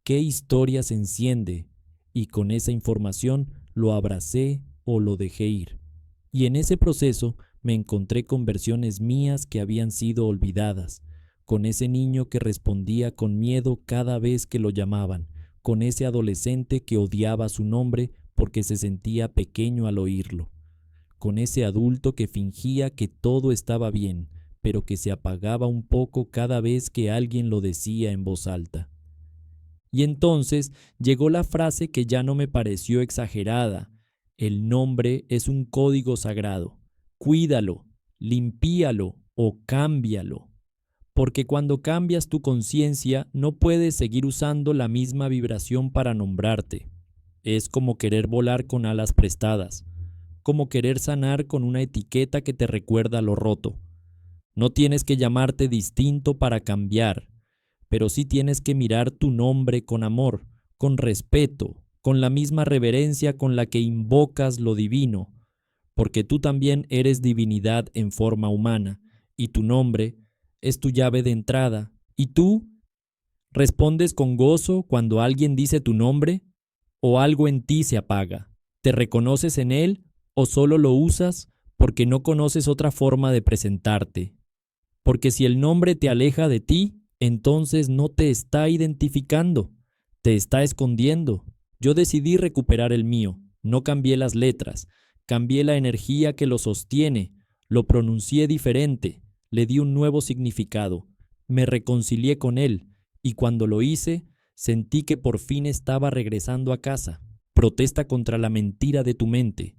¿Qué historia se enciende? Y con esa información lo abracé o lo dejé ir. Y en ese proceso me encontré con versiones mías que habían sido olvidadas, con ese niño que respondía con miedo cada vez que lo llamaban, con ese adolescente que odiaba su nombre porque se sentía pequeño al oírlo, con ese adulto que fingía que todo estaba bien, pero que se apagaba un poco cada vez que alguien lo decía en voz alta. Y entonces llegó la frase que ya no me pareció exagerada. El nombre es un código sagrado. Cuídalo, limpíalo o cámbialo. Porque cuando cambias tu conciencia no puedes seguir usando la misma vibración para nombrarte. Es como querer volar con alas prestadas, como querer sanar con una etiqueta que te recuerda lo roto. No tienes que llamarte distinto para cambiar, pero sí tienes que mirar tu nombre con amor, con respeto, con la misma reverencia con la que invocas lo divino, porque tú también eres divinidad en forma humana, y tu nombre es tu llave de entrada. ¿Y tú respondes con gozo cuando alguien dice tu nombre? ¿O algo en ti se apaga? ¿Te reconoces en él o solo lo usas porque no conoces otra forma de presentarte? Porque si el nombre te aleja de ti, entonces no te está identificando, te está escondiendo. Yo decidí recuperar el mío, no cambié las letras, cambié la energía que lo sostiene, lo pronuncié diferente, le di un nuevo significado, me reconcilié con él, y cuando lo hice, sentí que por fin estaba regresando a casa. Protesta contra la mentira de tu mente.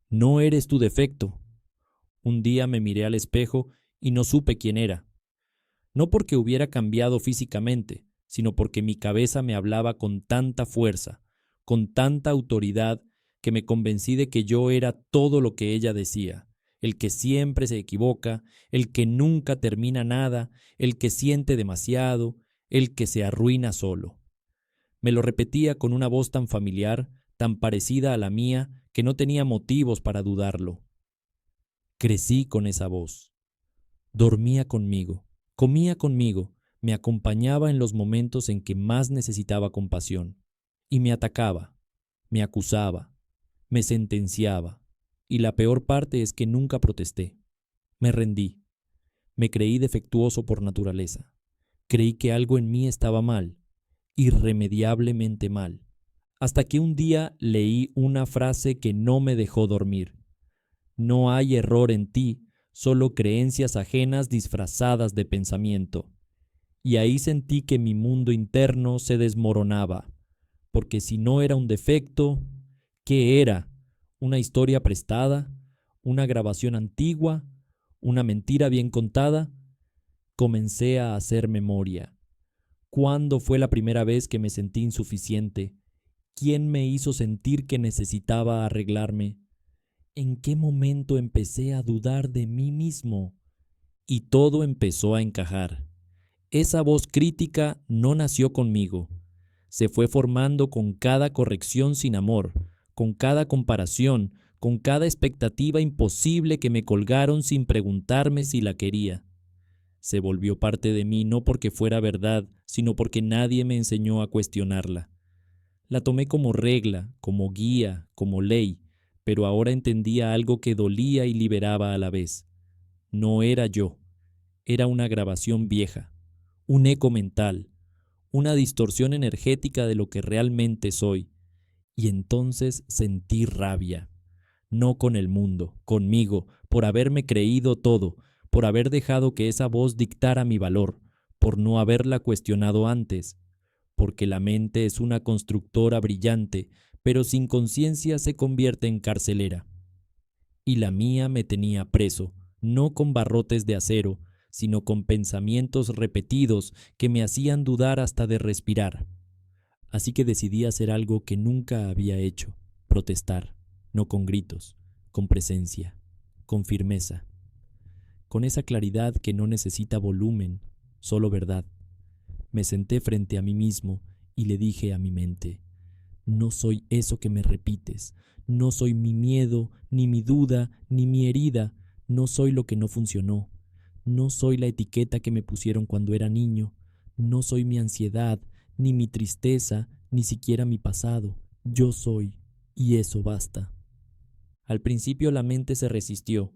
No eres tu defecto. Un día me miré al espejo y no supe quién era. No porque hubiera cambiado físicamente, sino porque mi cabeza me hablaba con tanta fuerza, con tanta autoridad, que me convencí de que yo era todo lo que ella decía, el que siempre se equivoca, el que nunca termina nada, el que siente demasiado, el que se arruina solo. Me lo repetía con una voz tan familiar, tan parecida a la mía, que no tenía motivos para dudarlo. Crecí con esa voz. Dormía conmigo, comía conmigo, me acompañaba en los momentos en que más necesitaba compasión, y me atacaba, me acusaba, me sentenciaba, y la peor parte es que nunca protesté. Me rendí, me creí defectuoso por naturaleza, creí que algo en mí estaba mal, irremediablemente mal, hasta que un día leí una frase que no me dejó dormir. No hay error en ti, solo creencias ajenas disfrazadas de pensamiento. Y ahí sentí que mi mundo interno se desmoronaba, porque si no era un defecto, ¿qué era? ¿Una historia prestada? ¿Una grabación antigua? ¿Una mentira bien contada? Comencé a hacer memoria. ¿Cuándo fue la primera vez que me sentí insuficiente? ¿Quién me hizo sentir que necesitaba arreglarme? ¿En qué momento empecé a dudar de mí mismo? Y todo empezó a encajar. Esa voz crítica no nació conmigo. Se fue formando con cada corrección sin amor, con cada comparación, con cada expectativa imposible que me colgaron sin preguntarme si la quería. Se volvió parte de mí no porque fuera verdad, sino porque nadie me enseñó a cuestionarla. La tomé como regla, como guía, como ley, pero ahora entendía algo que dolía y liberaba a la vez. No era yo, era una grabación vieja, un eco mental, una distorsión energética de lo que realmente soy. Y entonces sentí rabia, no con el mundo, conmigo, por haberme creído todo, por haber dejado que esa voz dictara mi valor, por no haberla cuestionado antes, porque la mente es una constructora brillante, pero sin conciencia se convierte en carcelera. Y la mía me tenía preso, no con barrotes de acero, sino con pensamientos repetidos que me hacían dudar hasta de respirar. Así que decidí hacer algo que nunca había hecho: protestar, no con gritos, con presencia, con firmeza, con esa claridad que no necesita volumen, solo verdad. Me senté frente a mí mismo y le dije a mi mente: no soy eso que me repites, no soy mi miedo, ni mi duda, ni mi herida, no soy lo que no funcionó, no soy la etiqueta que me pusieron cuando era niño, no soy mi ansiedad, ni mi tristeza, ni siquiera mi pasado. Yo soy, y eso basta. Al principio la mente se resistió,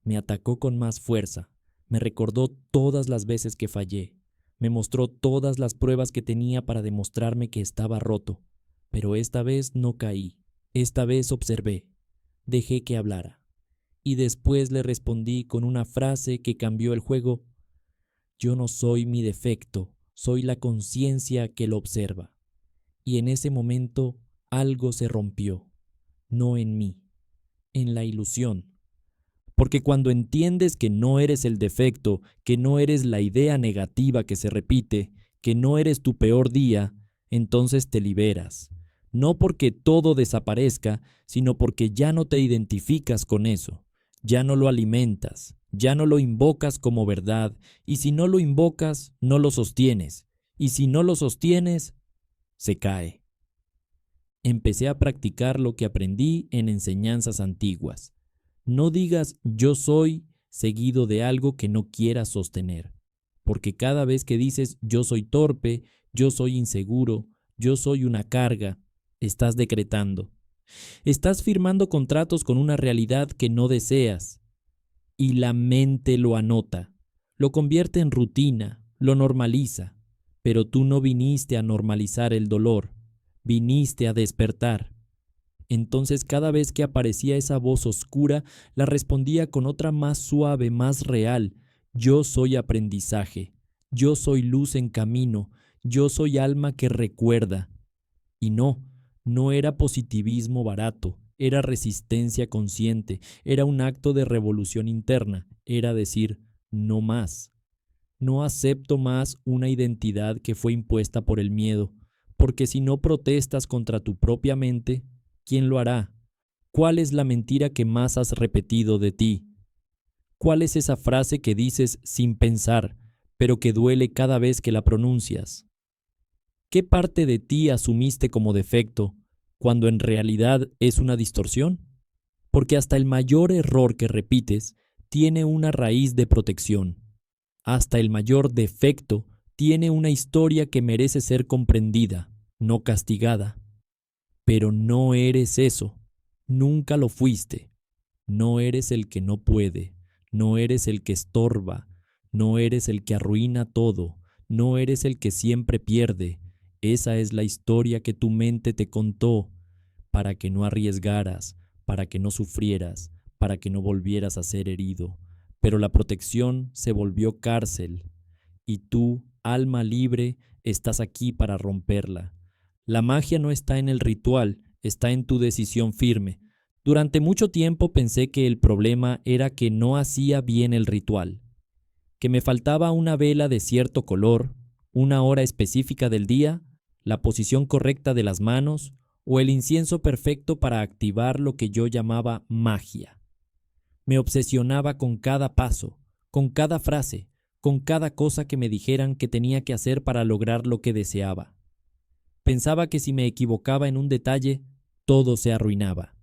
me atacó con más fuerza, me recordó todas las veces que fallé, me mostró todas las pruebas que tenía para demostrarme que estaba roto, pero esta vez no caí, esta vez observé, dejé que hablara, y después le respondí con una frase que cambió el juego: yo no soy mi defecto, soy la conciencia que lo observa. Y en ese momento algo se rompió, no en mí, en la ilusión. Porque cuando entiendes que no eres el defecto, que no eres la idea negativa que se repite, que no eres tu peor día, entonces te liberas. No porque todo desaparezca, sino porque ya no te identificas con eso, ya no lo alimentas, ya no lo invocas como verdad, y si no lo invocas, no lo sostienes, y si no lo sostienes, se cae. Empecé a practicar lo que aprendí en enseñanzas antiguas. No digas yo soy seguido de algo que no quieras sostener, porque cada vez que dices yo soy torpe, yo soy inseguro, yo soy una carga, estás decretando. Estás firmando contratos con una realidad que no deseas, y la mente lo anota, lo convierte en rutina, lo normaliza. Pero tú no viniste a normalizar el dolor, viniste a despertar. Entonces cada vez que aparecía esa voz oscura, la respondía con otra más suave, más real: yo soy aprendizaje, yo soy luz en camino, yo soy alma que recuerda. Y no era positivismo barato, era resistencia consciente, era un acto de revolución interna, era decir: no más. No acepto más una identidad que fue impuesta por el miedo, porque si no protestas contra tu propia mente, ¿quién lo hará? ¿Cuál es la mentira que más has repetido de ti? ¿Cuál es esa frase que dices sin pensar, pero que duele cada vez que la pronuncias? ¿Qué parte de ti asumiste como defecto, cuando en realidad es una distorsión? Porque hasta el mayor error que repites tiene una raíz de protección. Hasta el mayor defecto tiene una historia que merece ser comprendida, no castigada. Pero no eres eso, nunca lo fuiste. No eres el que no puede, no eres el que estorba, no eres el que arruina todo, no eres el que siempre pierde. Esa es la historia que tu mente te contó para que no arriesgaras, para que no sufrieras, para que no volvieras a ser herido. Pero la protección se volvió cárcel, y tú, alma libre, estás aquí para romperla. La magia no está en el ritual, está en tu decisión firme. Durante mucho tiempo pensé que el problema era que no hacía bien el ritual, que me faltaba una vela de cierto color, una hora específica del día, la posición correcta de las manos o el incienso perfecto para activar lo que yo llamaba magia. Me obsesionaba con cada paso, con cada frase, con cada cosa que me dijeran que tenía que hacer para lograr lo que deseaba. Pensaba que si me equivocaba en un detalle, todo se arruinaba,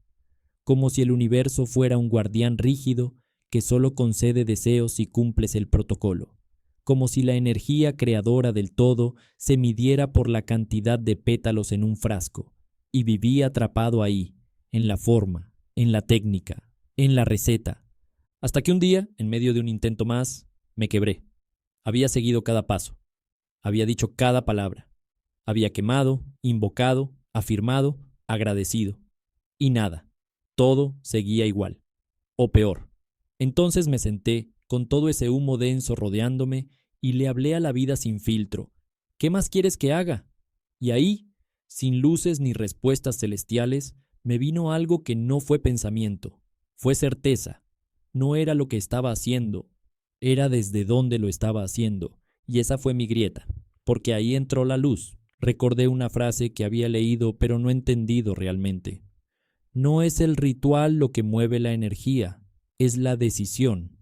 como si el universo fuera un guardián rígido que solo concede deseos si cumples el protocolo, como si la energía creadora del todo se midiera por la cantidad de pétalos en un frasco, y vivía atrapado ahí, en la forma, en la técnica, en la receta, hasta que un día, en medio de un intento más, me quebré. Había seguido cada paso, había dicho cada palabra, había quemado, invocado, afirmado, agradecido, y nada, todo seguía igual, o peor. Entonces me senté, con todo ese humo denso rodeándome, y le hablé a la vida sin filtro. ¿Qué más quieres que haga? Y ahí, sin luces ni respuestas celestiales, me vino algo que no fue pensamiento, fue certeza. No era lo que estaba haciendo, era desde dónde lo estaba haciendo, y esa fue mi grieta, porque ahí entró la luz. Recordé una frase que había leído pero no entendido realmente. No es el ritual lo que mueve la energía, es la decisión.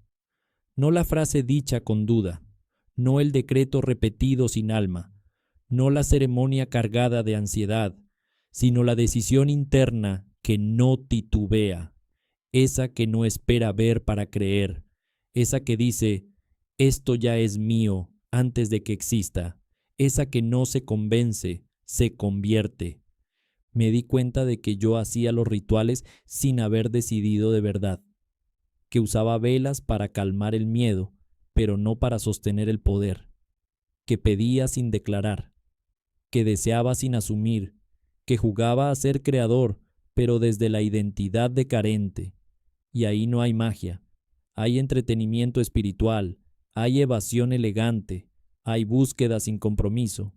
No la frase dicha con duda, no el decreto repetido sin alma, no la ceremonia cargada de ansiedad, sino la decisión interna que no titubea, esa que no espera ver para creer, esa que dice, esto ya es mío antes de que exista, esa que no se convence, se convierte. Me di cuenta de que yo hacía los rituales sin haber decidido de verdad, que usaba velas para calmar el miedo, pero no para sostener el poder, que pedía sin declarar, que deseaba sin asumir, que jugaba a ser creador, pero desde la identidad de carente. Y ahí no hay magia, hay entretenimiento espiritual, hay evasión elegante, hay búsqueda sin compromiso.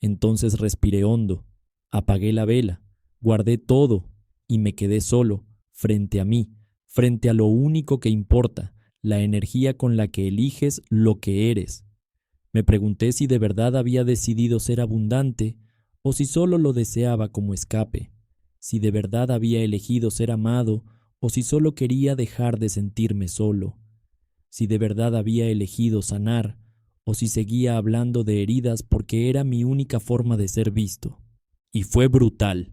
Entonces respiré hondo, apagué la vela, guardé todo y me quedé solo, frente a mí, frente a lo único que importa, la energía con la que eliges lo que eres. Me pregunté si de verdad había decidido ser abundante o si solo lo deseaba como escape, si de verdad había elegido ser amado o si solo quería dejar de sentirme solo, si de verdad había elegido sanar o si seguía hablando de heridas porque era mi única forma de ser visto. Y fue brutal,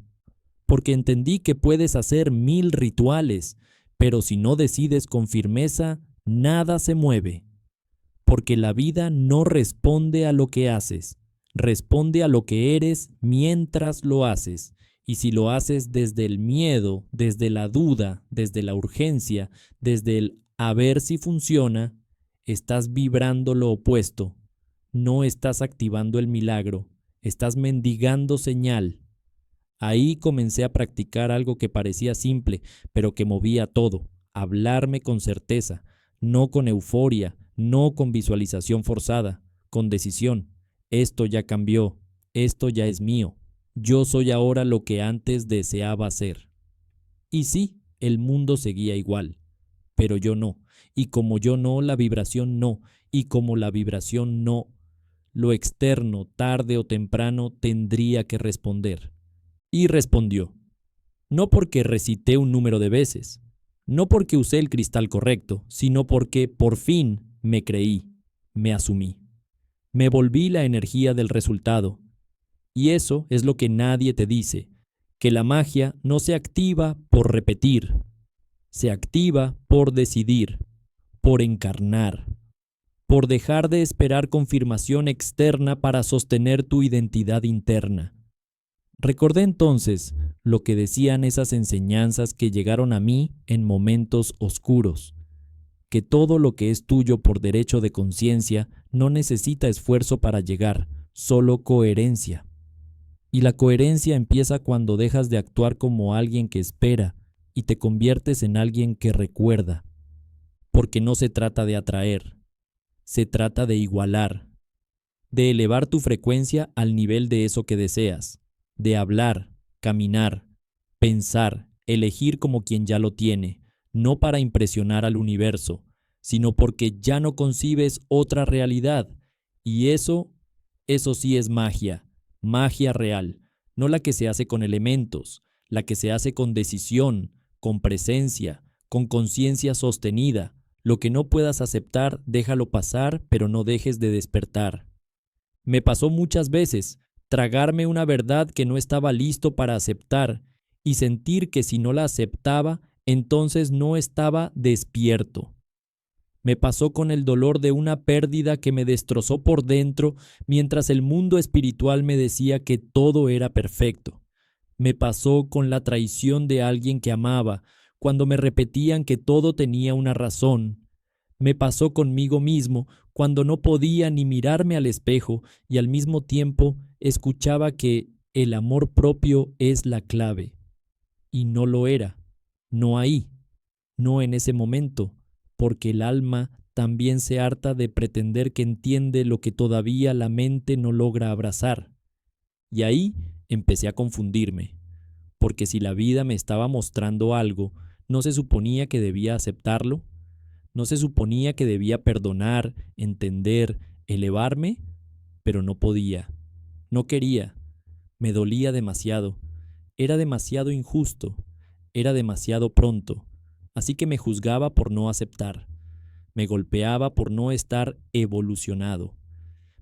porque entendí que puedes hacer 1000 rituales, pero si no decides con firmeza, nada se mueve. Porque la vida no responde a lo que haces, responde a lo que eres mientras lo haces. Y si lo haces desde el miedo, desde la duda, desde la urgencia, desde el a ver si funciona, estás vibrando lo opuesto. No estás activando el milagro, estás mendigando señal. Ahí comencé a practicar algo que parecía simple, pero que movía todo. Hablarme con certeza, no con euforia, no con visualización forzada, con decisión. Esto ya cambió, esto ya es mío. Yo soy ahora lo que antes deseaba ser. Y sí, el mundo seguía igual, pero yo no. Y como yo no, la vibración no. Y como la vibración no, lo externo, tarde o temprano, tendría que responder. Y respondió. No porque recité un número de veces, no porque usé el cristal correcto, sino porque por fin me creí, me asumí. Me volví la energía del resultado. Y eso es lo que nadie te dice, que la magia no se activa por repetir, se activa por decidir, por encarnar, por dejar de esperar confirmación externa para sostener tu identidad interna. Recordé entonces lo que decían esas enseñanzas que llegaron a mí en momentos oscuros, que todo lo que es tuyo por derecho de conciencia no necesita esfuerzo para llegar, solo coherencia. Y la coherencia empieza cuando dejas de actuar como alguien que espera y te conviertes en alguien que recuerda, porque no se trata de atraer, se trata de igualar, de elevar tu frecuencia al nivel de eso que deseas, de hablar, caminar, pensar, elegir como quien ya lo tiene, no para impresionar al universo, sino porque ya no concibes otra realidad, y eso Eso sí es magia, magia real, no la que se hace con elementos, la que se hace con decisión, con presencia, con conciencia sostenida. Lo que no puedas aceptar, déjalo pasar, pero no dejes de despertar. Me pasó muchas veces tragarme una verdad que no estaba listo para aceptar y sentir que si no la aceptaba, entonces no estaba despierto. Me pasó con el dolor de una pérdida que me destrozó por dentro mientras el mundo espiritual me decía que todo era perfecto. Me pasó con la traición de alguien que amaba, cuando me repetían que todo tenía una razón. Me pasó conmigo mismo, cuando no podía ni mirarme al espejo y al mismo tiempo escuchaba que el amor propio es la clave. Y no lo era, no ahí, no en ese momento, porque el alma también se harta de pretender que entiende lo que todavía la mente no logra abrazar. Y ahí empecé a confundirme, porque si la vida me estaba mostrando algo, ¿no se suponía que debía aceptarlo? ¿No se suponía que debía perdonar, entender, elevarme? Pero no podía, no quería, me dolía demasiado, era demasiado injusto, era demasiado pronto, así que me juzgaba por no aceptar, me golpeaba por no estar evolucionado,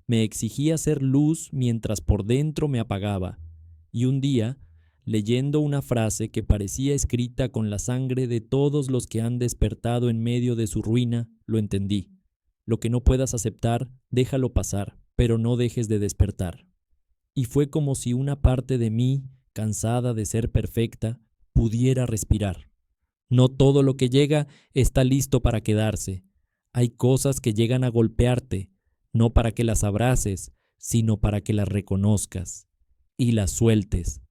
me exigía ser luz mientras por dentro me apagaba, y un día, leyendo una frase que parecía escrita con la sangre de todos los que han despertado en medio de su ruina, lo entendí. Lo que no puedas aceptar, déjalo pasar, pero no dejes de despertar. Y fue como si una parte de mí, cansada de ser perfecta, pudiera respirar. No todo lo que llega está listo para quedarse. Hay cosas que llegan a golpearte, no para que las abraces, sino para que las reconozcas y las sueltes.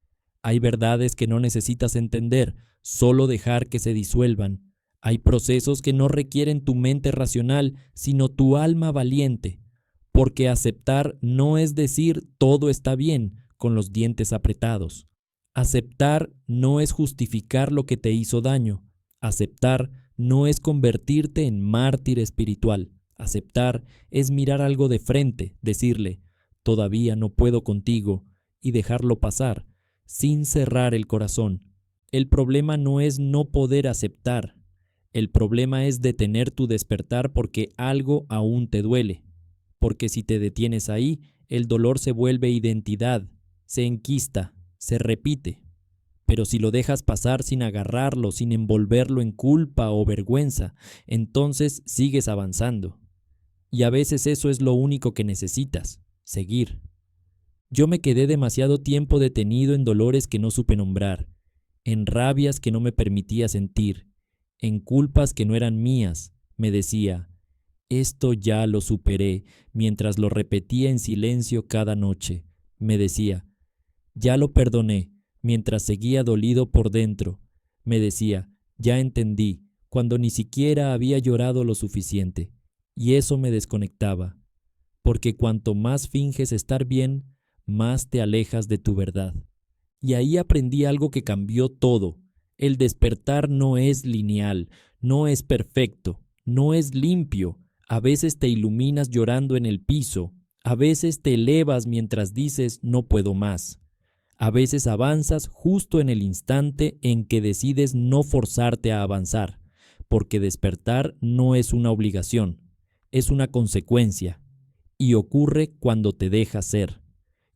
Hay verdades que no necesitas entender, solo dejar que se disuelvan. Hay procesos que no requieren tu mente racional, sino tu alma valiente. Porque aceptar no es decir todo está bien con los dientes apretados. Aceptar no es justificar lo que te hizo daño. Aceptar no es convertirte en mártir espiritual. Aceptar es mirar algo de frente, decirle, todavía no puedo contigo, y dejarlo pasar, sin cerrar el corazón. El problema no es no poder aceptar. El problema es detener tu despertar porque algo aún te duele. Porque si te detienes ahí, el dolor se vuelve identidad, se enquista, se repite. Pero si lo dejas pasar sin agarrarlo, sin envolverlo en culpa o vergüenza, entonces sigues avanzando. Y a veces eso es lo único que necesitas, seguir. Yo me quedé demasiado tiempo detenido en dolores que no supe nombrar, en rabias que no me permitía sentir, en culpas que no eran mías. Me decía, esto ya lo superé, mientras lo repetía en silencio cada noche. Me decía, ya lo perdoné, mientras seguía dolido por dentro. Me decía, ya entendí, cuando ni siquiera había llorado lo suficiente. Y eso me desconectaba, porque cuanto más finges estar bien, más te alejas de tu verdad. Y ahí aprendí algo que cambió todo. El despertar no es lineal, no es perfecto, no es limpio. A veces te iluminas llorando en el piso, a veces te elevas mientras dices no puedo más. A veces avanzas justo en el instante en que decides no forzarte a avanzar, porque despertar no es una obligación, es una consecuencia, y ocurre cuando te dejas ser,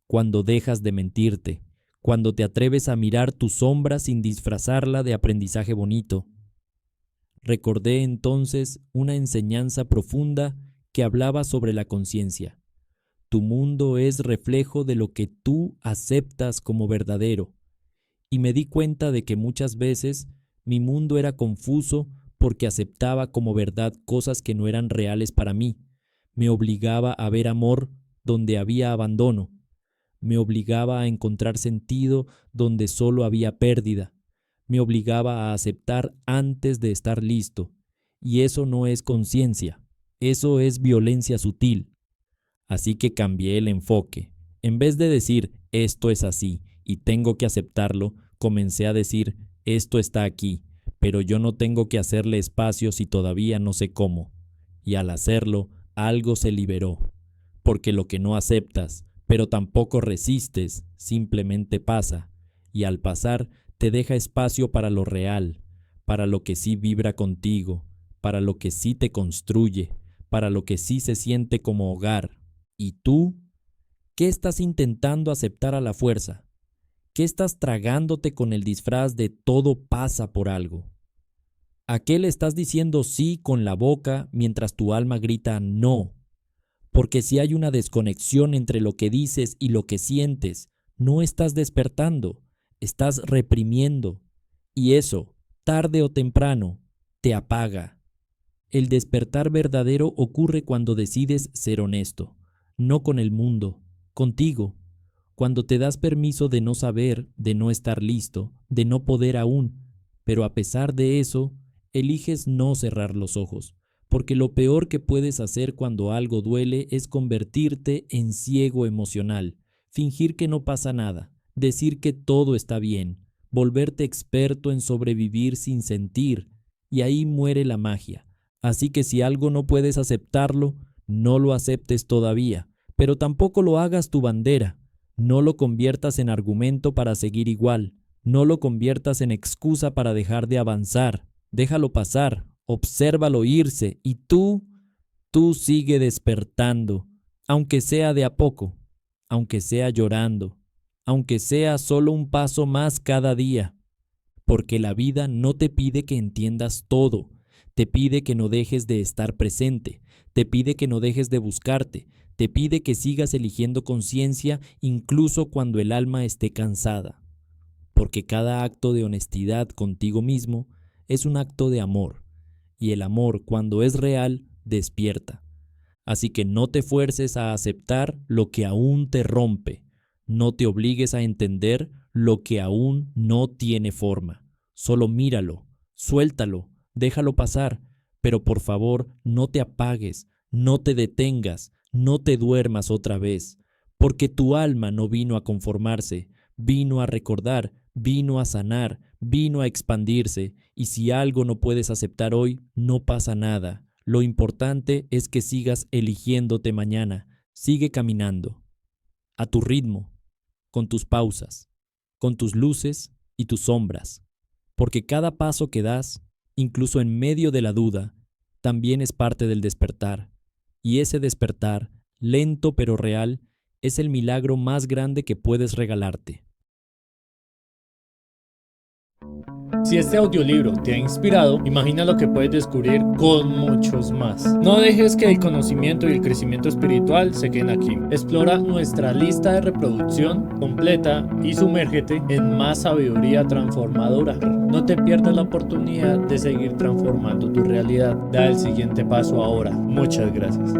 cuando dejas de mentirte, cuando te atreves a mirar tu sombra sin disfrazarla de aprendizaje bonito. Recordé entonces una enseñanza profunda que hablaba sobre la conciencia. Tu mundo es reflejo de lo que tú aceptas como verdadero. Y me di cuenta de que muchas veces mi mundo era confuso porque aceptaba como verdad cosas que no eran reales para mí. Me obligaba a ver amor donde había abandono. Me obligaba a encontrar sentido donde solo había pérdida. Me obligaba a aceptar antes de estar listo. Y eso no es conciencia, eso es violencia sutil. Así que cambié el enfoque. En vez de decir, esto es así y tengo que aceptarlo, comencé a decir, esto está aquí, pero yo no tengo que hacerle espacio si todavía no sé cómo. Y al hacerlo, algo se liberó. porque lo que no aceptas, pero tampoco resistes, simplemente pasa, y al pasar te deja espacio para lo real, para lo que sí vibra contigo, para lo que sí te construye, para lo que sí se siente como hogar. ¿Y tú? ¿Qué estás intentando aceptar a la fuerza? ¿Qué estás tragándote con el disfraz de todo pasa por algo? ¿A qué le estás diciendo sí con la boca mientras tu alma grita no? Porque si hay una desconexión entre lo que dices y lo que sientes, no estás despertando, estás reprimiendo. Y eso, tarde o temprano, te apaga. El despertar verdadero ocurre cuando decides ser honesto, no con el mundo, contigo. Cuando te das permiso de no saber, de no estar listo, de no poder aún, pero a pesar de eso, eliges no cerrar los ojos, porque lo peor que puedes hacer cuando algo duele es convertirte en ciego emocional, fingir que no pasa nada, decir que todo está bien, volverte experto en sobrevivir sin sentir, y ahí muere la magia. Así que si algo no puedes aceptarlo, no lo aceptes todavía, pero tampoco lo hagas tu bandera. No lo conviertas en argumento para seguir igual, no lo conviertas en excusa para dejar de avanzar. Déjalo pasar, obsérvalo irse y tú sigue despertando, aunque sea de a poco, aunque sea llorando, aunque sea solo un paso más cada día, porque la vida no te pide que entiendas todo, te pide que no dejes de estar presente, te pide que no dejes de buscarte, te pide que sigas eligiendo conciencia incluso cuando el alma esté cansada, porque cada acto de honestidad contigo mismo es un acto de amor, y el amor, cuando es real, despierta. Así que no te fuerces a aceptar lo que aún te rompe, no te obligues a entender lo que aún no tiene forma. Solo míralo, suéltalo, déjalo pasar, pero por favor no te apagues, no te detengas, no te duermas otra vez, porque tu alma no vino a conformarse, vino a recordar, vino a sanar, vino a expandirse, y si algo no puedes aceptar hoy, no pasa nada. Lo importante es que sigas eligiéndote mañana, sigue caminando, a tu ritmo, con tus pausas, con tus luces y tus sombras, porque cada paso que das, incluso en medio de la duda, también es parte del despertar, y ese despertar, lento pero real, es el milagro más grande que puedes regalarte. Si este audiolibro te ha inspirado, imagina lo que puedes descubrir con muchos más. No dejes que el conocimiento y el crecimiento espiritual se queden aquí. Explora nuestra lista de reproducción completa y sumérgete en más sabiduría transformadora. No te pierdas la oportunidad de seguir transformando tu realidad. Da el siguiente paso ahora. Muchas gracias.